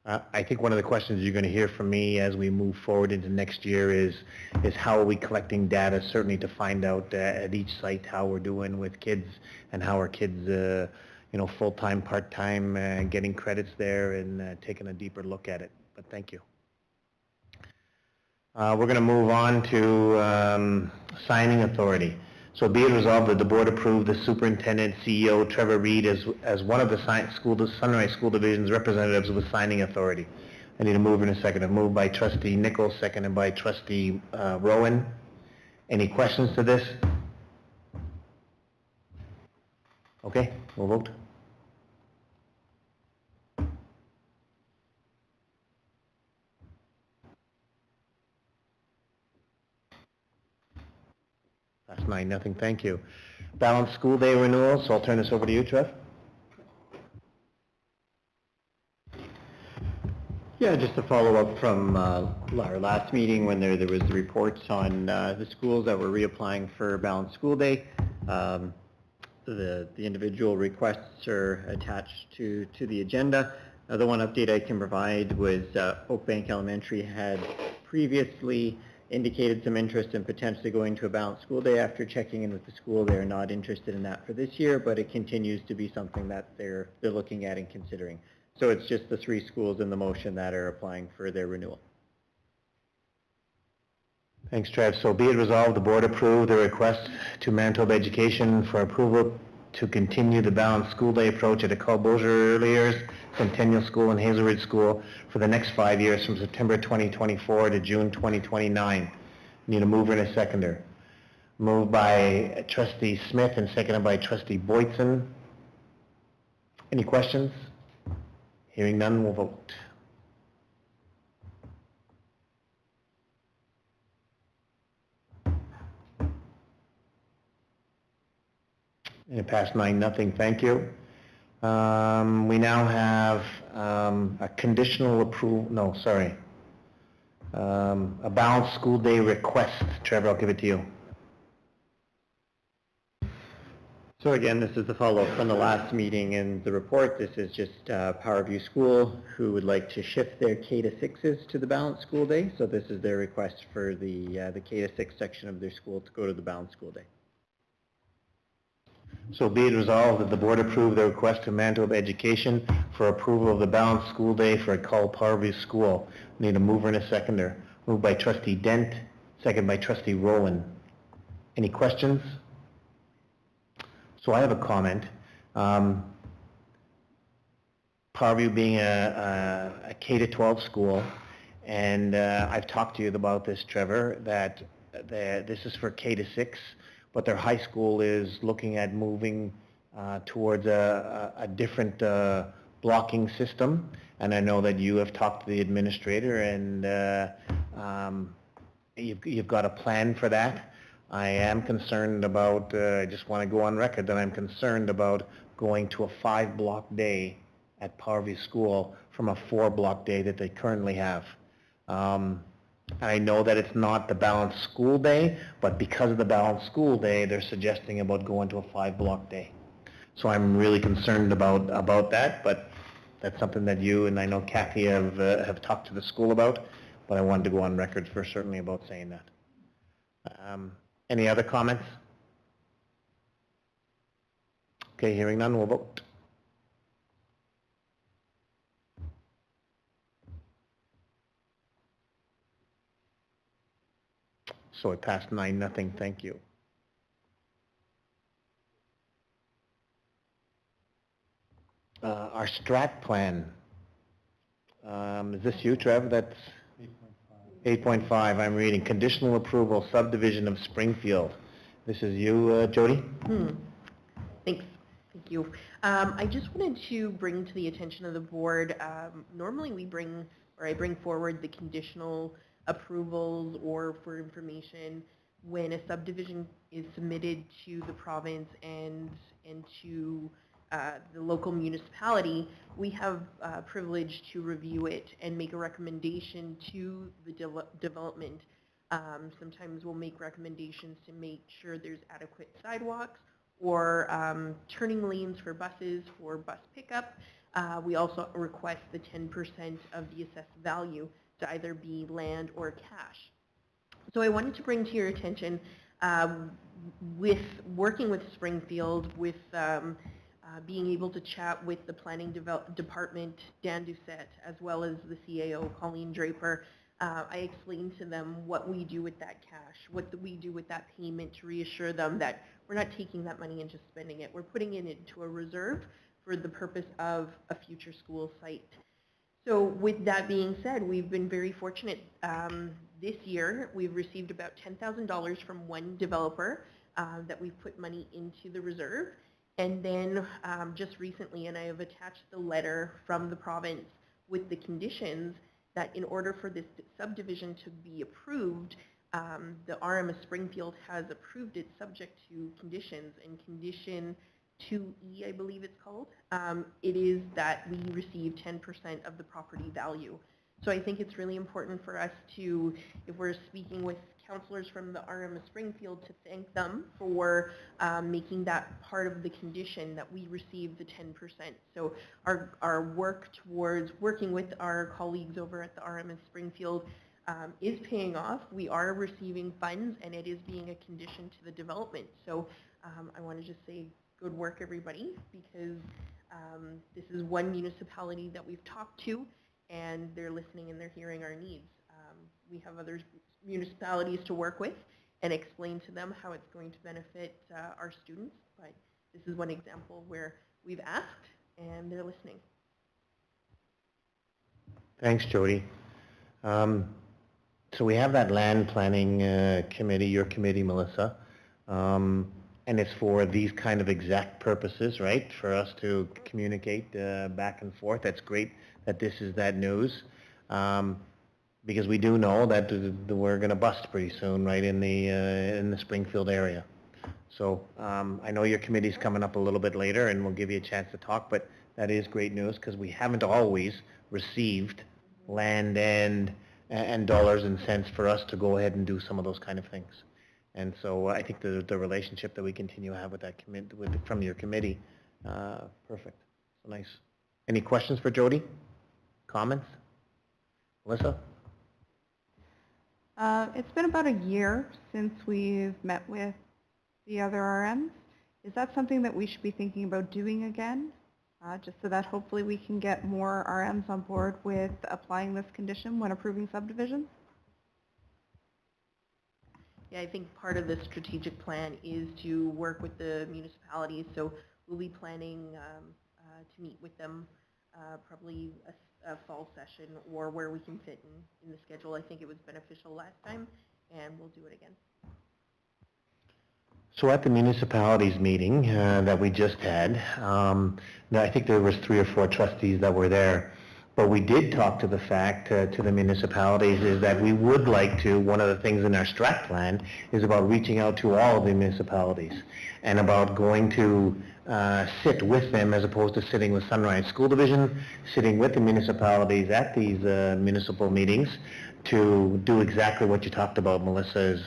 I think one of the questions you're going to hear from me as we move forward into next year is how are we collecting data, certainly to find out at each site how we're doing with kids and how are kids, full-time, part-time, getting credits there and taking a deeper look at it. But thank you. We're going to move on to signing authority. So be it resolved that the board approve the superintendent, CEO, Trevor Reed, as one of the Sunrise School Division's representatives with signing authority. I need a mover and a second. A move by trustee Nichols, seconded by trustee Rowan. Any questions to this? Okay, we'll vote. That's 9-0, thank you. Balanced school day renewal, so I'll turn this over to you, Trev. Yeah, just to follow up from our last meeting when there was the reports on the schools that were reapplying for balanced school day. The individual requests are attached to the agenda. The one update I can provide was Oakbank Elementary had previously indicated some interest in potentially going to a balanced school day. After checking in with the school, they're not interested in that for this year, but it continues to be something that they're looking at and considering. So it's just the 3 schools in the motion that are applying for their renewal. Thanks, Trev. So be it resolved, the board approve the request to Manitoba Education for approval to continue the balanced school day approach at École Beaujeu Early Centennial School and Hazel Ridge School for the next 5 years from September 2024 to June 2029. Need a mover and a seconder. Moved by trustee Smith and seconded by trustee Boytson. Any questions? Hearing none, we'll vote. And it passed 9-0, thank you. We now have a conditional approval, a balanced school day request. Trevor, I'll give it to you. So again, this is the follow-up from the last meeting and the report. This is just Powerview School who would like to shift their K-6s to the balanced school day. So this is their request for the K-6 section of their school to go to the balanced school day. So be it resolved that the board approve the request to Manitoba Education for approval of the balanced school day for Cull Parview School. Need a mover and a seconder. Moved by trustee Dent, second by trustee Rowland. Any questions? So I have a comment. Parview being a K-12 school, and I've talked to you about this, Trevor, that this is for K-6, but their high school is looking at moving towards a different blocking system, and I know that you have talked to the administrator, and you've got a plan for that. I am concerned about, I just want to go on record that I'm concerned about going to a 5-block day at Parview School from a 4-block day that they currently have. I know that it's not the balanced school day, but because of the balanced school day, they're suggesting about going to a 5-block day. So I'm really concerned about that, but that's something that you and I know Kathy have talked to the school about, but I wanted to go on record for certainly about saying that. Any other comments? Okay, hearing none, we'll vote. So it passed 9-0, thank you. Our strat plan. Is this you, Trev? That's 8.5. I'm reading. Conditional approval, subdivision of Springfield. This is you, Jody? Thanks. Thank you. I just wanted to bring to the attention of the board, normally I bring forward the conditional approvals or for information when a subdivision is submitted to the province and to the local municipality. We have privilege to review it and make a recommendation to the development. Sometimes we'll make recommendations to make sure there's adequate sidewalks or turning lanes for buses for bus pickup. We also request the 10% of the assessed value to either be land or cash. So I wanted to bring to your attention, with working with Springfield, with being able to chat with the planning department, Dan Doucette, as well as the CAO, Colleen Draper, I explained to them what we do with that cash, what we do with that payment to reassure them that we're not taking that money and just spending it. We're putting it into a reserve for the purpose of a future school site. So with that being said, we've been very fortunate. This year, we've received about $10,000 from one developer that we've put money into the reserve. And then just recently, and I have attached the letter from the province with the conditions that in order for this subdivision to be approved, the RMS Springfield has approved it subject to conditions, and condition 2E, I believe it's called, it is that we receive 10% of the property value. So I think it's really important for us to, if we're speaking with counselors from the RMS Springfield, to thank them for making that part of the condition that we receive the 10%. So our work towards working with our colleagues over at the RMS Springfield is paying off. We are receiving funds, and it is being a condition to the development. So I want to just say good work, everybody, because this is one municipality that we've talked to, and they're listening and they're hearing our needs. We have other municipalities to work with and explain to them how it's going to benefit our students, but this is one example where we've asked and they're listening. Thanks, Jody. So we have that land planning committee, your committee, Melissa, and it's for these kind of exact purposes, right? For us to communicate back and forth. That's great that this is that news. Because we do know that we're going to bust pretty soon, right, in the Springfield area. So I know your committee's coming up a little bit later, and we'll give you a chance to talk, but that is great news because we haven't always received land and dollars and cents for us to go ahead and do some of those kind of things. And so I think the relationship that we continue to have with that from your committee, perfect. So nice. Any questions for Jody? Comments? Melissa? It's been about a year since we've met with the other RMs, Is that something that we should be thinking about doing again? Just so that hopefully we can get more RMs on board with applying this condition when approving subdivisions? Yeah, I think part of the strategic plan is to work with the municipalities, so we'll be planning to meet with them probably a fall session or where we can fit in the schedule. I think it was beneficial last time, and we'll do it again. So at the municipalities meeting that we just had, now I think there was 3 or 4 trustees that were there, but we did talk to the fact to the municipalities is that we would like to, one of the things in our strat plan is about reaching out to all of the municipalities and about going to sit with them as opposed to sitting with Sunrise School Division, sitting with the municipalities at these municipal meetings to do exactly what you talked about, Melissa,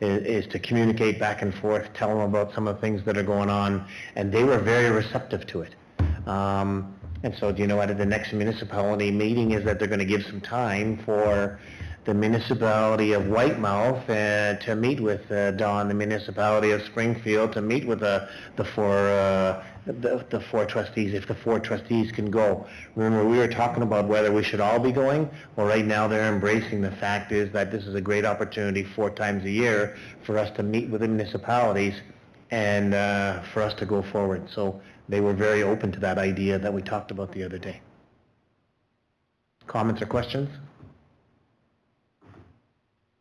is to communicate back and forth, tell them about some of the things that are going on, and they were very receptive to it. And so, do you know, at the next municipality meeting is that they're going to give some time for the municipality of Whitemouth to meet with Don, the municipality of Springfield to meet with the 4 trustees, if the 4 trustees can go. Remember, we were talking about whether we should all be going. Well, right now they're embracing the fact is that this is a great opportunity 4 times a year for us to meet with the municipalities and for us to go forward. So they were very open to that idea that we talked about the other day. Comments or questions?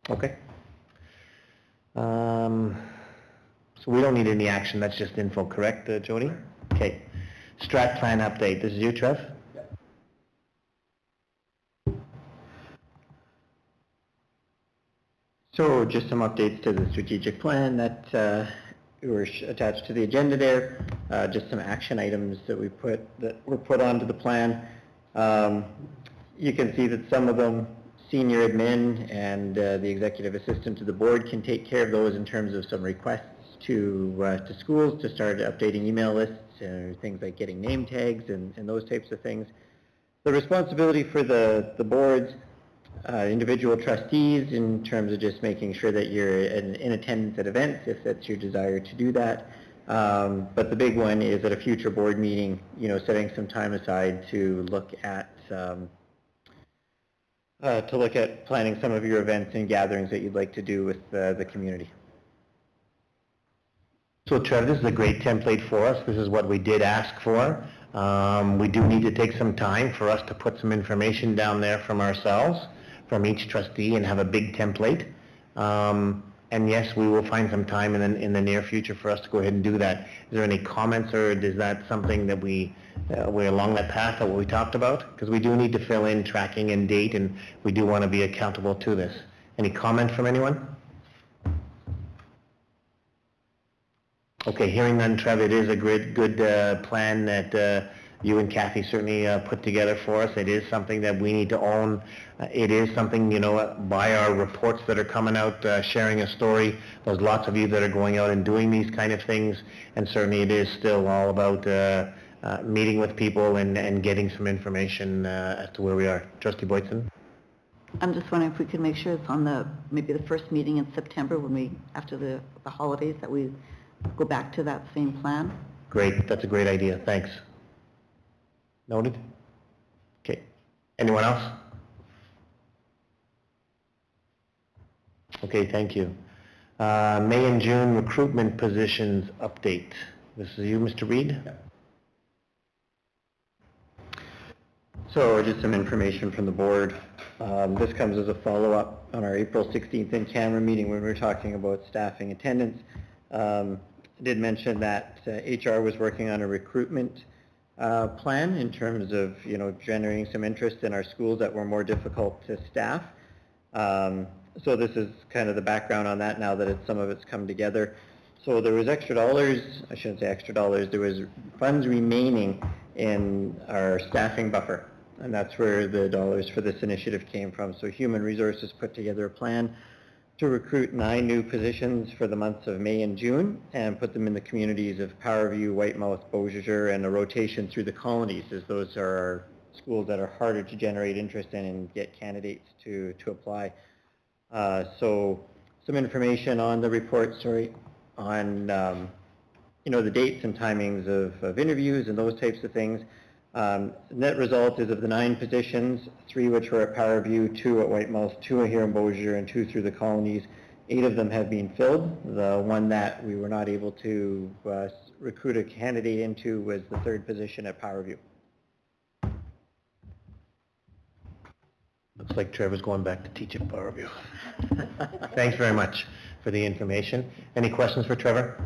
Okay. So we don't need any action, that's just info, correct, Jody? Okay. Strat plan update, this is you, Trev? So just some updates to the strategic plan that were attached to the agenda there. Just some action items that were put onto the plan. You can see that some of them, senior admin and the executive assistant to the board can take care of those in terms of some requests to schools to start updating email lists, things like getting name tags and those types of things. The responsibility for the boards, individual trustees in terms of just making sure that you're in attendance at events if that's your desire to do that. But the big one is at a future board meeting, setting some time aside to look at planning some of your events and gatherings that you'd like to do with the community. So Trev, this is a great template for us. This is what we did ask for. We do need to take some time for us to put some information down there from ourselves, from each trustee, and have a big template. And yes, we will find some time in the near future for us to go ahead and do that. Is there any comments, or is that something that we're along that path of what we talked about? Because we do need to fill in tracking and date, and we do want to be accountable to this. Any comment from anyone? Okay, hearing none, Trev, it is a good plan that you and Kathy certainly put together for us. It is something that we need to own. It is something, by our reports that are coming out, sharing a story. There's lots of you that are going out and doing these kind of things, and certainly it is still all about meeting with people and getting some information as to where we are. Trustee Boytson? I'm just wondering if we could make sure it's on maybe the first meeting in September after the holidays, that we go back to that same plan. Great, that's a great idea, thanks. Noted? Okay, anyone else? Okay, thank you. May and June recruitment positions update. This is you, Mr. Reed? Yeah. So just some information from the board. This comes as a follow-up on our April 16th in-camera meeting when we were talking about staffing attendance. I did mention that HR was working on a recruitment plan in terms of, generating some interest in our schools that were more difficult to staff. So this is kind of the background on that now that some of it's come together. So there was extra dollars, I shouldn't say extra dollars, there was funds remaining in our staffing buffer, and that's where the dollars for this initiative came from. So Human Resources put together a plan to recruit 9 new positions for the months of May and June and put them in the communities of Powerview, Whitemouth, Beausejour, and a rotation through the colonies, as those are our schools that are harder to generate interest in and get candidates to apply. So some information on the report, on the dates and timings of interviews and those types of things. Net result is of the 9 positions, 3 which were at Powerview, 2 at White Mouse, 2 here in Beausejour, and 2 through the colonies. 8 of them have been filled. The one that we were not able to recruit a candidate into was the 3rd position at Powerview. Looks like Trevor's going back to teach at Powerview. Thanks very much for the information. Any questions for Trevor?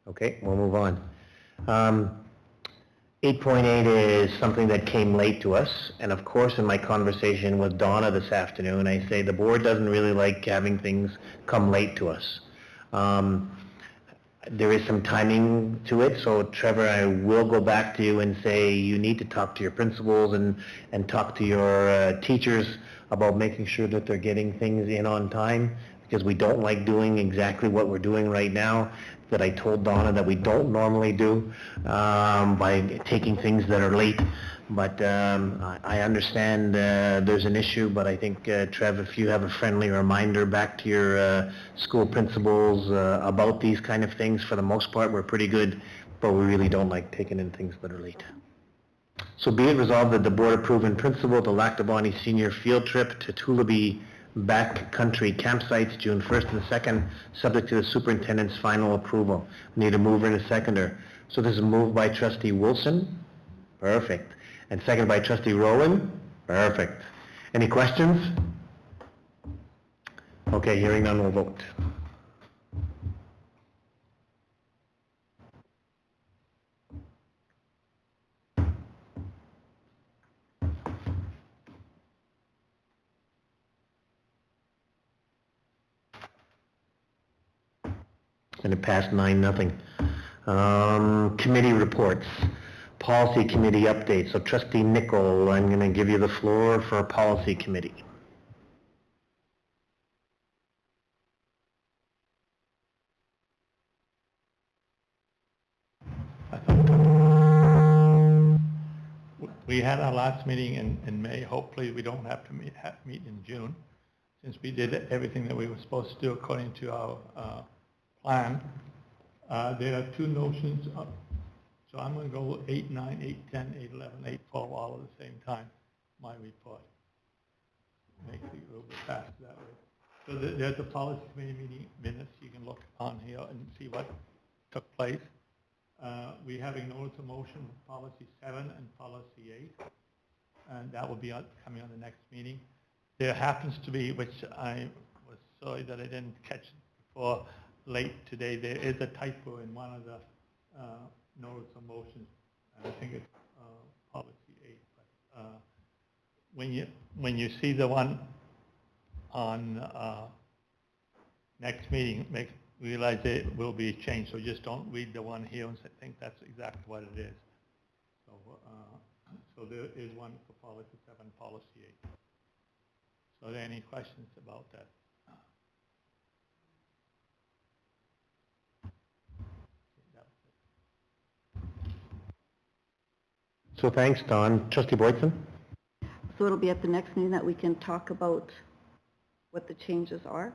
Okay, we'll move on. 8.8 is something that came late to us, and of course in my conversation with Donna this afternoon, I say the board doesn't really like having things come late to us. There is some timing to it, so Trevor, I will go back to you and say you need to talk to your principals and talk to your teachers about making sure that they're getting things in on time, because we don't like doing exactly what we're doing right now that I told Donna that we don't normally do by taking things that are late. But I understand there's an issue, but I think, Trev, if you have a friendly reminder back to your school principals about these kind of things, for the most part, we're pretty good, but we really don't like taking in things that are late. So be it resolved that the board approve in principle the Lac Du Bonny senior field trip to Tullabee backcountry campsites June 1st and 2nd, subject to the superintendent's final approval. Need a mover and a seconder. So this is moved by trustee Wilson. Perfect. And seconded by trustee Rowland. Perfect. Any questions? Okay, hearing none, we'll vote. And it passed 9-0. Committee reports. Policy committee update. So trustee Nicol, I'm going to give you the floor for policy committee. We had our last meeting in May. Hopefully we don't have to meet in June, since we did everything that we were supposed to do according to our plan. There are 2 notions of, so I'm going to go 8, 9, 8, 10, 8, 11, 8, 12 all at the same time, my report. Makes it a little bit faster that way. So there's a policy committee meeting minutes. You can look on here and see what took place. We're having notice of motion for policy 7 and policy 8, and that will be coming on the next meeting. There happens to be, which I was sorry that I didn't catch before late today, there is a typo in one of the notice of motion, and I think it's policy 8. But when you see the one on next meeting, realize it will be changed. So just don't read the one here and think that's exactly what it is. So so there is one for policy 7, policy 8. So are there any questions about that? So thanks, Don. Trustee Boydson? So it'll be at the next meeting that we can talk about what the changes are?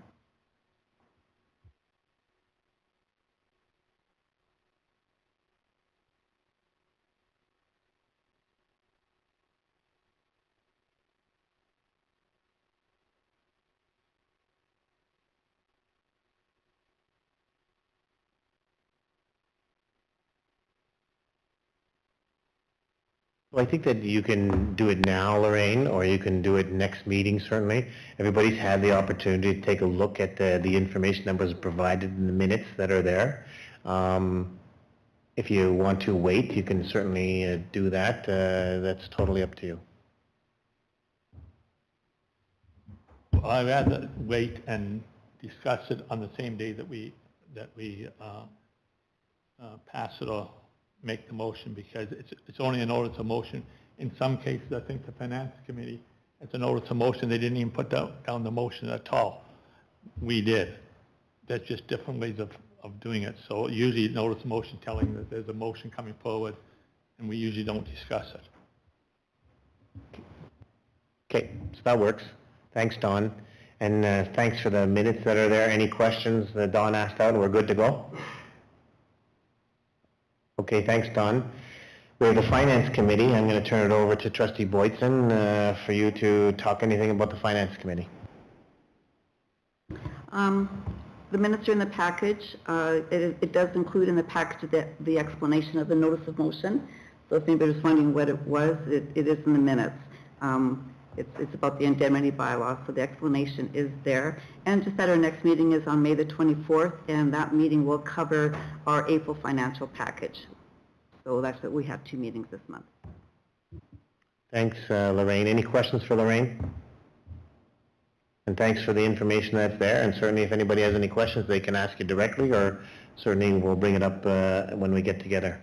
Well, I think that you can do it now, Lorraine, or you can do it next meeting, certainly. Everybody's had the opportunity to take a look at the information that was provided in the minutes that are there. If you want to wait, you can certainly do that. That's totally up to you. Well, I'd rather wait and discuss it on the same day that we pass it or make the motion, because it's only an notice of motion. In some cases, I think the finance committee, it's a notice of motion. They didn't even put down the motion at all. We did. That's just different ways of doing it. So usually notice of motion telling that there's a motion coming forward, and we usually don't discuss it. Okay, so that works. Thanks, Don. And thanks for the minutes that are there. Any questions that Don asked out, and we're good to go? Okay, thanks, Don. We have the Finance Committee. I'm going to turn it over to Trustee Boytson for you to talk anything about the Finance Committee. The minutes are in the package. It does include in the package the explanation of the notice of motion. So if anybody's wondering what it was, it is in the minutes. It's about the indemnity bylaw, so the explanation is there. And just that our next meeting is on May the 24th, and that meeting will cover our April financial package. So that's what we have 2 meetings this month. Thanks, Lorraine. Any questions for Lorraine? And thanks for the information that's there. And certainly if anybody has any questions, they can ask you directly, or certainly we'll bring it up when we get together.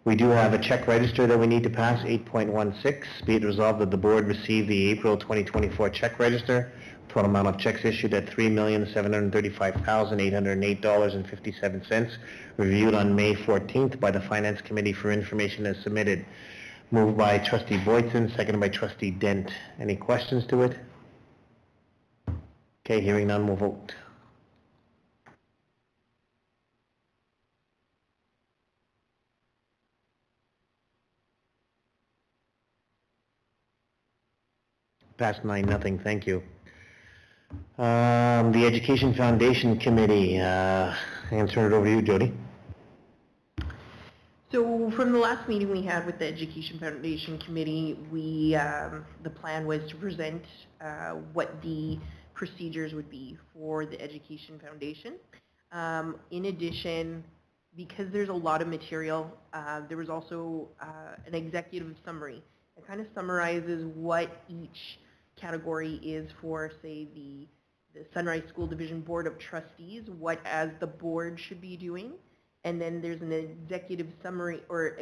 We do have a check register that we need to pass, 8.16. Be it resolved that the board receive the April 2024 check register. Total amount of checks issued at $3,735,808.57. Reviewed on May 14th by the Finance Committee for information as submitted. Moved by Trustee Boytson, seconded by Trustee Dent. Any questions to it? Okay, hearing none, we'll vote. Past 9-0, thank you. The Education Foundation Committee, I'm going to turn it over to you, Jody. So from the last meeting we had with the Education Foundation Committee, the plan was to present what the procedures would be for the Education Foundation. In addition, because there's a lot of material, there was also an executive summary. It kind of summarizes what each category is for, say, the Sunrise School Division Board of Trustees, what as the board should be doing. And then there's an executive summary for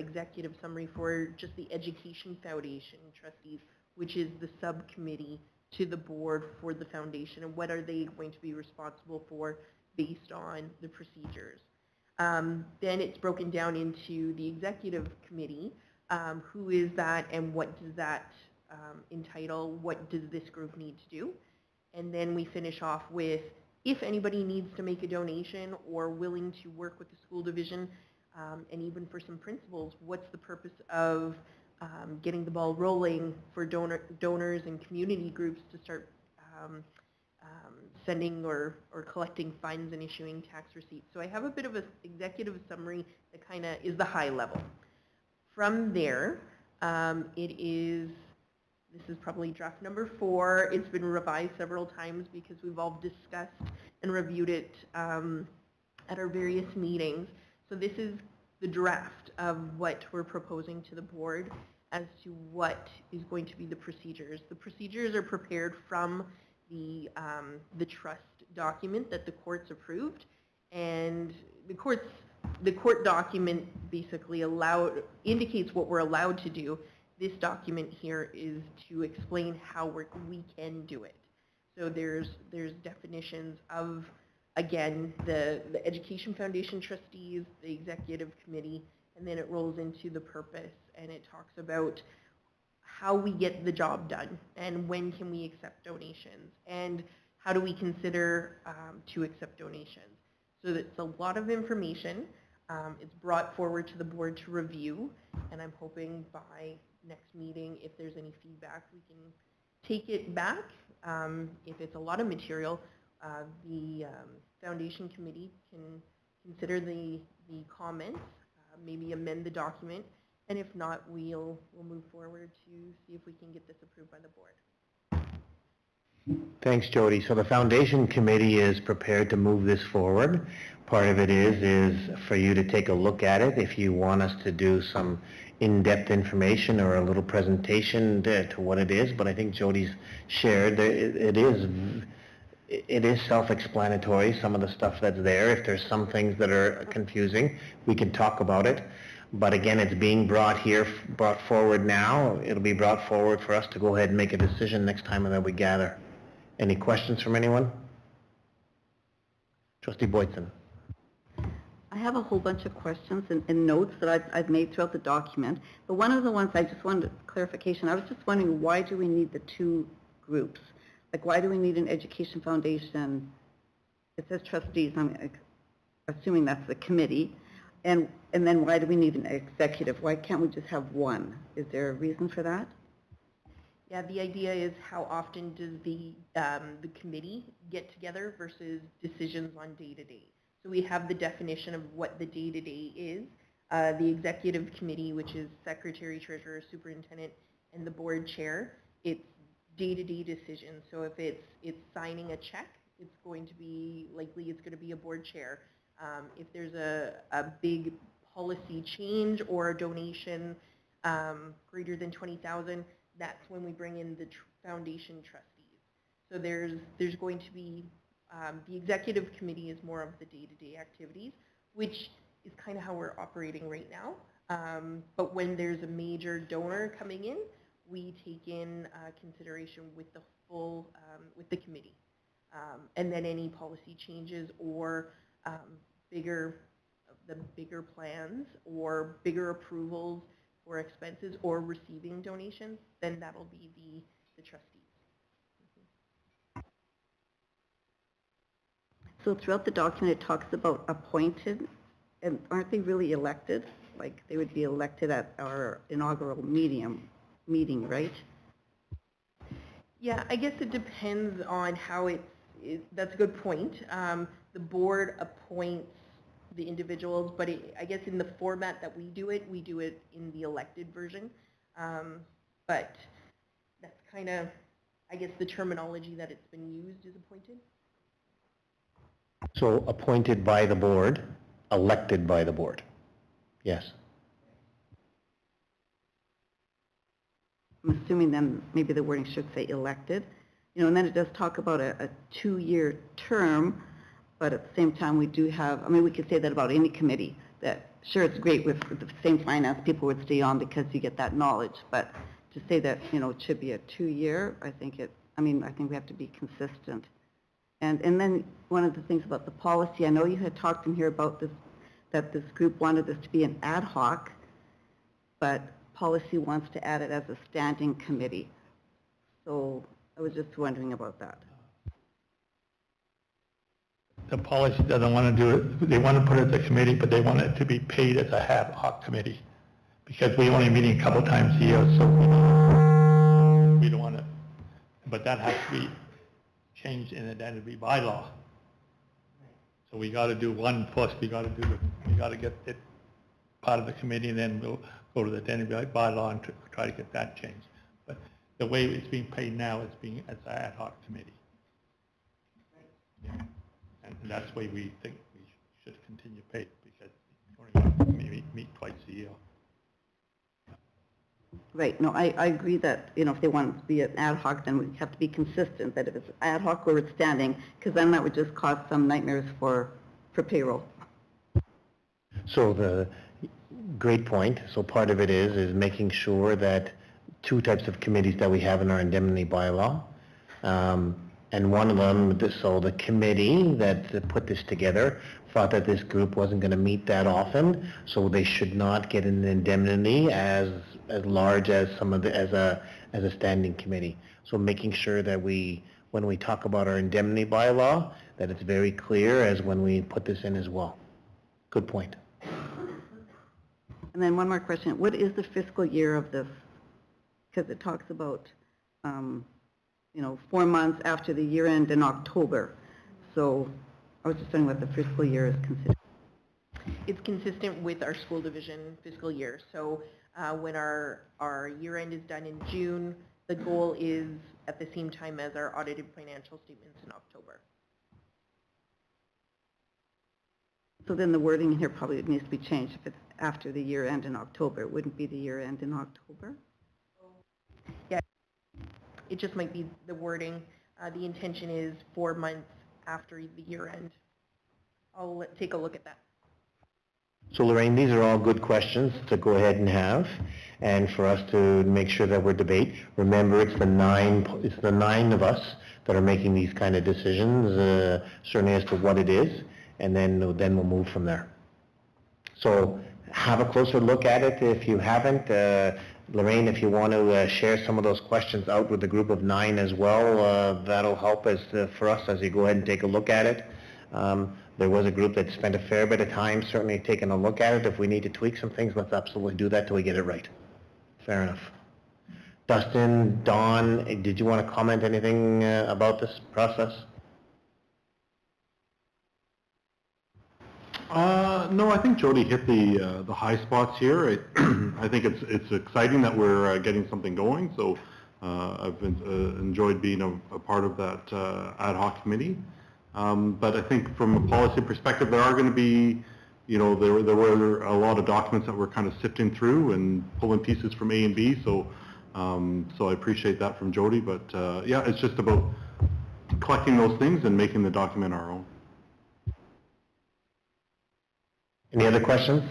just the Education Foundation trustees, which is the subcommittee to the board for the foundation, and what are they going to be responsible for based on the procedures. Then it's broken down into the executive committee, who is that and what does that entitle, what does this group need to do. And then we finish off with if anybody needs to make a donation or willing to work with the school division, and even for some principals, what's the purpose of getting the ball rolling for donors and community groups to start sending or collecting funds and issuing tax receipts. So I have a bit of an executive summary that kind of is the high level. From there, this is probably draft number 4. It's been revised several times because we've all discussed and reviewed it at our various meetings. So this is the draft of what we're proposing to the board as to what is going to be the procedures. The procedures are prepared from the trust document that the courts approved, and the court document basically indicates what we're allowed to do. This document here is to explain how we can do it. So there's definitions of, again, the Education Foundation trustees, the executive committee, and then it rolls into the purpose, and it talks about how we get the job done and when can we accept donations and how do we consider to accept donations. So it's a lot of information. It's brought forward to the board to review, and I'm hoping by next meeting, if there's any feedback, we can take it back. If it's a lot of material, the Foundation Committee can consider the comments, maybe amend the document, and if not, we'll move forward to see if we can get this approved by the board. Thanks, Jody. So the Foundation Committee is prepared to move this forward. Part of it is for you to take a look at it. If you want us to do some in-depth information or a little presentation to what it is, but I think Jody's shared, it is self-explanatory, some of the stuff that's there. If there's some things that are confusing, we can talk about it. But again, it's being brought forward now. It'll be brought forward for us to go ahead and make a decision next time that we gather. Any questions from anyone? Trustee Boytson. I have a whole bunch of questions and notes that I've made throughout the document. But one of the ones I just wanted clarification. I was just wondering, why do we need the 2 groups? Like, why do we need an Education Foundation? It says trustees. I'm assuming that's the committee. And then why do we need an executive? Why can't we just have one? Is there a reason for that? Yeah, the idea is how often does the committee get together versus decisions on day-to-day. So we have the definition of what the day-to-day is. The executive committee, which is secretary, treasurer, superintendent, and the board chair, it's day-to-day decisions. So if it's signing a check, it's going to be, likely it's going to be a board chair. If there's a big policy change or a donation greater than 20,000, that's when we bring in the foundation trustees. So there's going to be, the executive committee is more of the day-to-day activities, which is kind of how we're operating right now. But when there's a major donor coming in, we take in consideration with the full, with the committee. And then any policy changes or the bigger plans or bigger approvals for expenses or receiving donations, then that'll be the trustees. So throughout the document, it talks about appointed, and aren't they really elected? Like they would be elected at our inaugural meeting, right? Yeah, I guess it depends on how that's a good point. The board appoints the individuals, but I guess in the format that we do it in the elected version. But that's kind of, I guess, the terminology that it's been used is appointed. So appointed by the board, elected by the board. Yes. I'm assuming then maybe the wording should say elected. You know, and then it does talk about a 2-year term, but at the same time we do have, I mean, we could say that about any committee, that sure it's great with the same finance people would stay on because you get that knowledge, but to say that, you know, it should be a 2-year, I think we have to be consistent. And then one of the things about the policy, I know you had talked in here about this, that this group wanted this to be an ad hoc, but policy wants to add it as a standing committee. So I was just wondering about that. The policy doesn't want to do it, they want to put it as a committee, but they want it to be paid as a ad hoc committee. Because we only meet a couple times a year, so we don't want to, but that has to be changed in the identity bylaw. So we got to do one first, we got to get it part of the committee, and then we'll go to the identity bylaw and try to get that changed. But the way it's being paid now is being as an ad hoc committee. Yeah. And that's the way we think we should continue to pay, because we only meet twice a year. Right, no, I agree that, you know, if they want it to be an ad hoc, then we have to be consistent, that if it's ad hoc or it's standing, because then that would just cause some nightmares for payroll. So the great point. So part of it is making sure that 2 types of committees that we have in our indemnity bylaw. And one of them, so the committee that put this together thought that this group wasn't going to meet that often, so they should not get an indemnity as large as as a standing committee. So making sure that when we talk about our indemnity bylaw, that it's very clear as when we put this in as well. Good point. And then one more question, what is the fiscal year of this? Because it talks about, you know, 4 months after the year end in October. So I was just wondering what the fiscal year is considered. It's consistent with our school division fiscal year. So when our year end is done in June, the goal is at the same time as our audited financial statements in October. So then the wording in here probably needs to be changed. If it's after the year end in October, it wouldn't be the year end in October? Yeah, it just might be the wording. The intention is 4 months after the year end. I'll take a look at that. So Lorraine, these are all good questions to go ahead and have, and for us to make sure that we're debate. Remember, it's the nine of us that are making these kind of decisions, certainly as to what it is, and then we'll move from there. So have a closer look at it if you haven't. Lorraine, if you want to share some of those questions out with the group of 9 as well, that'll help for us as you go ahead and take a look at it. There was a group that spent a fair bit of time certainly taking a look at it. If we need to tweak some things, let's absolutely do that till we get it right. Fair enough. Dustin, Don, did you want to comment anything about this process? No, I think Jody hit the high spots here. I think it's exciting that we're getting something going. So I've enjoyed being a part of that ad hoc committee. But I think from a policy perspective, there are going to be, you know, there were a lot of documents that we're kind of sifting through and pulling pieces from A and B. So so I appreciate that from Jody. But yeah, it's just about collecting those things and making the document our own. Any other questions?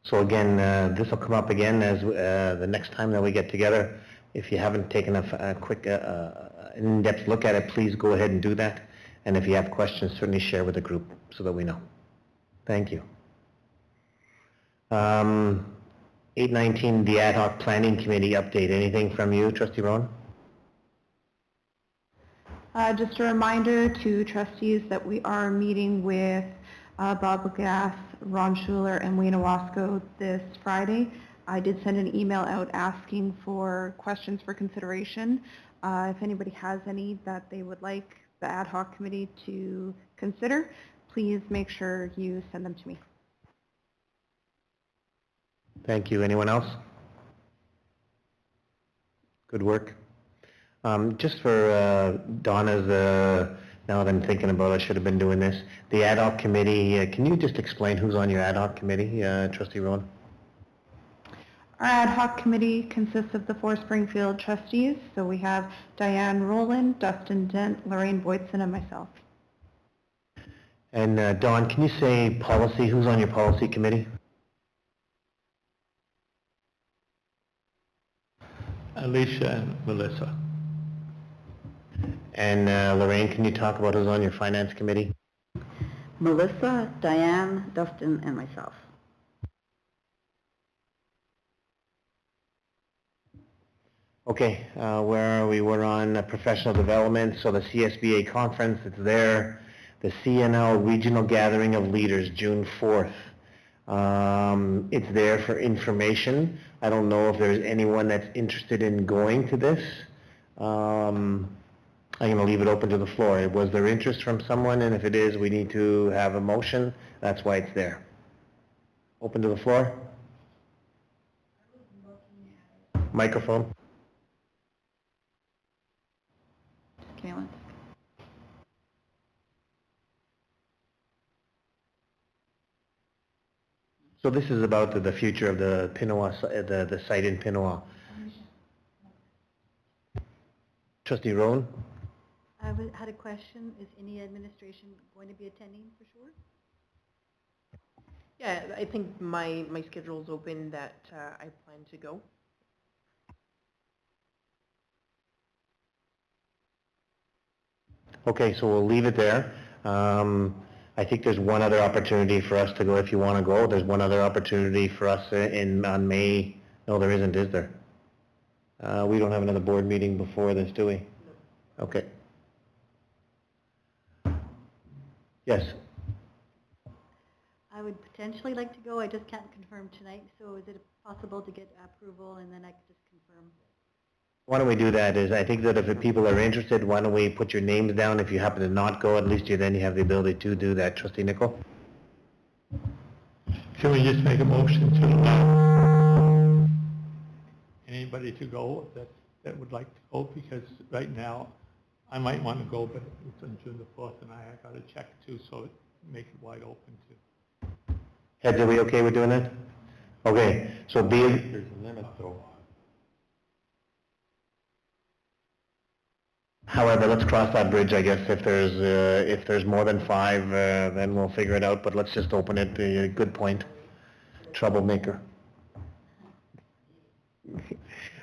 So again, this will come up again as the next time that we get together. If you haven't taken a quick in-depth look at it, please go ahead and do that. And if you have questions, certainly share with the group so that we know. Thank you. 819, the Ad Hoc Planning Committee update. Anything from you, Trustee Rowan? Just a reminder to trustees that we are meeting with Bob Lagasse, Ron Schuler, and Wayne Owasco this Friday. I did send an email out asking for questions for consideration. If anybody has any that they would like the ad hoc committee to consider, please make sure you send them to me. Thank you. Anyone else? Good work. Just for Donna's, now that I'm thinking about it, I should have been doing this. The ad hoc committee, can you just explain who's on your ad hoc committee, Trustee Rowan? Our ad hoc committee consists of the 4 Springfield trustees. So we have Diane Rowland, Dustin Dent, Lorraine Boydson, and myself. And Don, can you say policy? Who's on your policy committee? Alicia and Melissa. And Lorraine, can you talk about who's on your finance committee? Melissa, Diane, Dustin, and myself. Okay, where are we? We're on professional development. So the CSBA conference, it's there. The CNL Regional Gathering of Leaders, June 4th. It's there for information. I don't know if there's anyone that's interested in going to this. I'm going to leave it open to the floor. Was there interest from someone? And if it is, we need to have a motion. That's why it's there. Open to the floor. Microphone. Kaylin. So this is about the future of the Pinawa, the site in Pinawa. Trustee Rowan? I had a question. Is any administration going to be attending for sure? Yeah, I think my schedule is open that I plan to go. Okay, so we'll leave it there. I think there's one other opportunity for us to go if you want to go. There's one other opportunity for us on May. No, there isn't, is there? We don't have another board meeting before this, do we? Okay. Yes. I would potentially like to go. I just can't confirm tonight. So is it possible to get approval and then I could just confirm? Why don't we do that is, I think that if people are interested, why don't we put your names down? If you happen to not go, at least then you have the ability to do that. Trustee Nicol? Can we just make a motion to allow anybody to go that would like to go? Because right now, I might want to go, but it's on June the 4th, and I got to check too, so make it wide open too. Heads, are we okay with doing that? Okay, so be it, There's a limit though. however, let's cross that bridge, I guess. If there's more than 5, then we'll figure it out, but let's just open it. Good point. Troublemaker.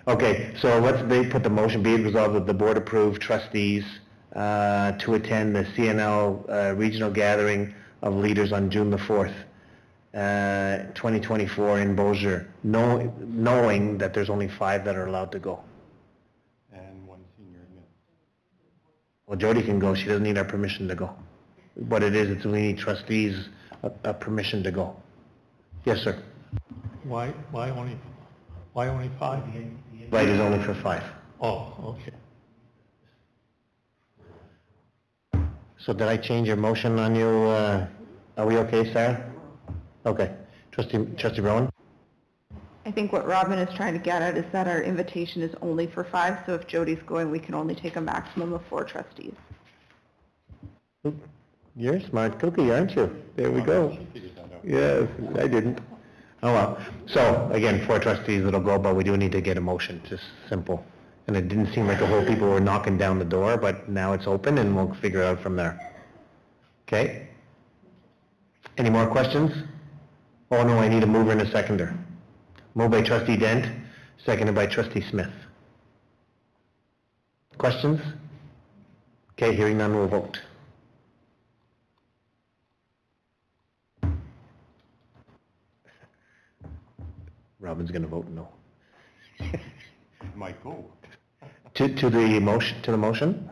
Okay, so they put the motion, be it resolved that the board approve trustees to attend the CNL Regional Gathering of Leaders on June the 4th, 2024 in Beaujeu, knowing that there's only 5 that are allowed to go. And one senior admin. Well, Jody can go. She doesn't need our permission to go. what it is, it's we need trustees' permission to go. Yes, sir. Why only 5? Invite is only for 5. Oh, okay. So did I change your motion on you? Are we okay, Sarah? Okay. Trustee Rowan? I think what Robin is trying to get at is that our invitation is only for 5, so if Jody's going, we can only take a maximum of 4 trustees. You're a smart cookie, aren't you? There we go. Yes, I didn't. Oh, well. So, again, 4 trustees that'll go, but we do need to get a motion, just simple. And it didn't seem like the whole people were knocking down the door, but now it's open and we'll figure it out from there. Okay? Any more questions? Oh, no, I need a mover and a seconder. Moved by trustee Dent, seconded by trustee Smith. Questions? Okay, hearing none, we'll vote. Robin's going to vote no. Might go. To the motion?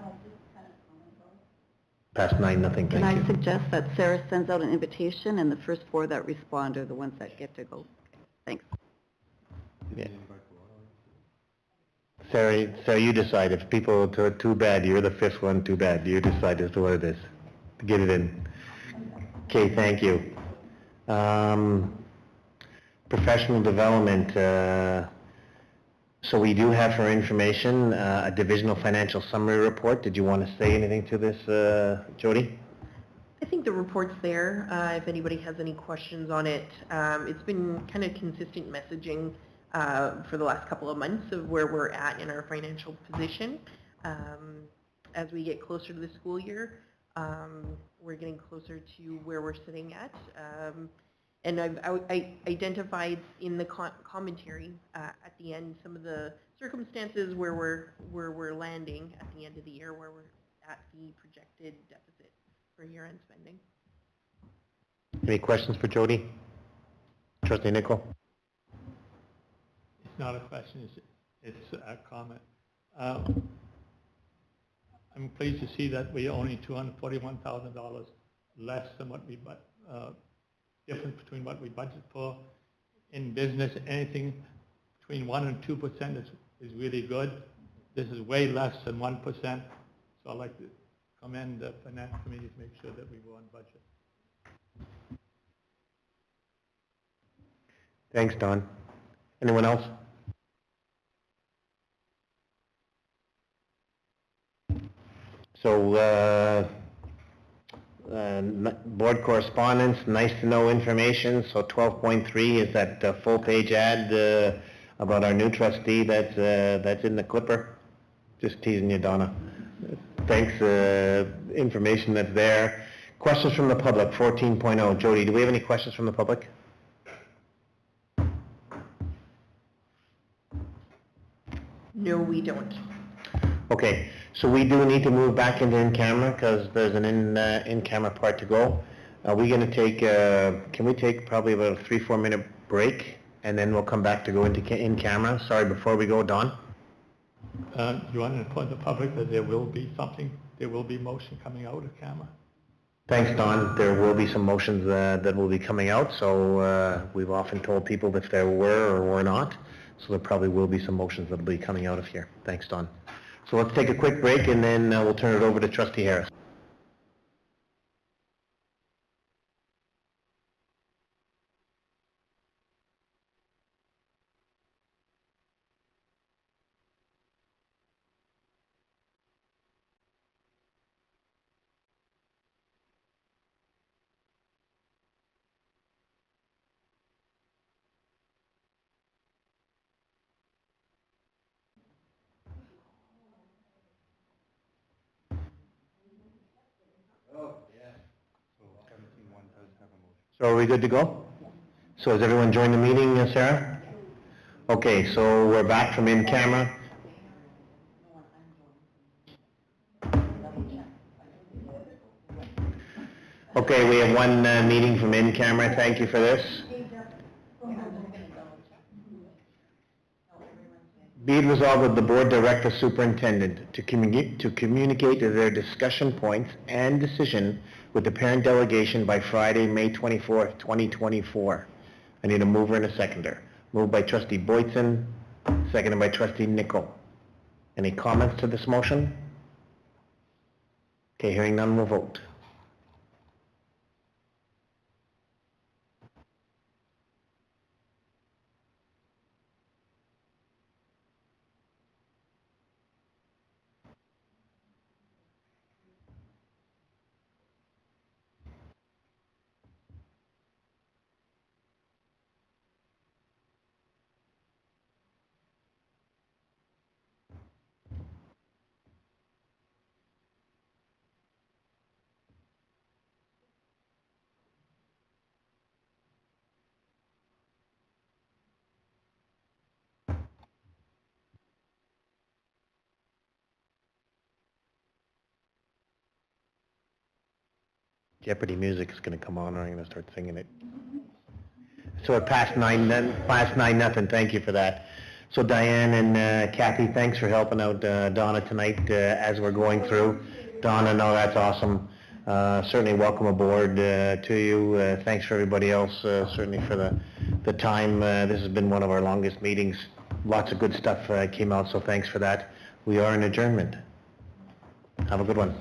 Past 9, nothing, Can thank I you. suggest that Sarah sends out an invitation and the first 4 that respond are the ones that get to go? Thanks. Yeah. Sarah, you decide. If people are too bad, you're the 5th one, too bad. You decide as to what it is. Get it in. Okay, thank you. Professional development. So we do have for information a divisional financial summary report. Did you want to say anything to this, Jody? I think the report's there. If anybody has any questions on it, it's been kind of consistent messaging for the last couple of months of where we're at in our financial position. As we get closer to the school year, we're getting closer to where we're sitting at. And I identified in the commentary at the end some of the circumstances where we're landing at the end of the year, where we're at the projected deficit for year-end spending. Any questions for Jody? Trustee Nicol? It's not a question, it's a comment. I'm pleased to see that we only $241,000 less than what we difference between what we budget for. In business, anything between 1% and 2% is really good. This is way less than 1%, so I'd like to commend the finance committee to make sure that we were on budget. Thanks, Don. Anyone else? So, board correspondence, nice to know information. So 12.3 is that full-page ad about our new trustee that's in the Clipper. Just teasing you, Donna. Thanks, information that's there. Questions from the public, 14.0. Jody, do we have any questions from the public? No, we don't. Okay, so we do need to move back into in-camera because there's an in-camera part to go. Are we going to take, can we take probably about a 3-4 minute break and then we'll come back to go into in-camera? Sorry, before we go, Don? You want to inform the public that there will be motion coming out of camera? Thanks, Don. There will be some motions that will be coming out, so we've often told people if there were or were not. So there probably will be some motions that will be coming out of here. Thanks, Don. So let's take a quick break and then we'll turn it over to Trustee Harris. So are we good to go? So has everyone joined the meeting, Sarah? Okay, so we're back from in-camera. Okay, we have one meeting from in-camera. Thank you for this. Be it resolved that the board direct the superintendent to communicate their discussion points and decision with the parent delegation by Friday, May 24th, 2024. I need a mover and a seconder. Moved by trustee Boytson, seconded by trustee Nickel. Any comments to this motion? Okay, hearing none, we'll vote. Jeopardy music is going to come on, and I'm going to start singing it. So it passed 9-0. Thank you for that. So Diane and Kathy, thanks for helping out Donna tonight as we're going through. Donna, no, that's awesome. Certainly welcome aboard to you. Thanks for everybody else, certainly for the time. This has been one of our longest meetings. Lots of good stuff came out, so thanks for that. We are in adjournment. Have a good one.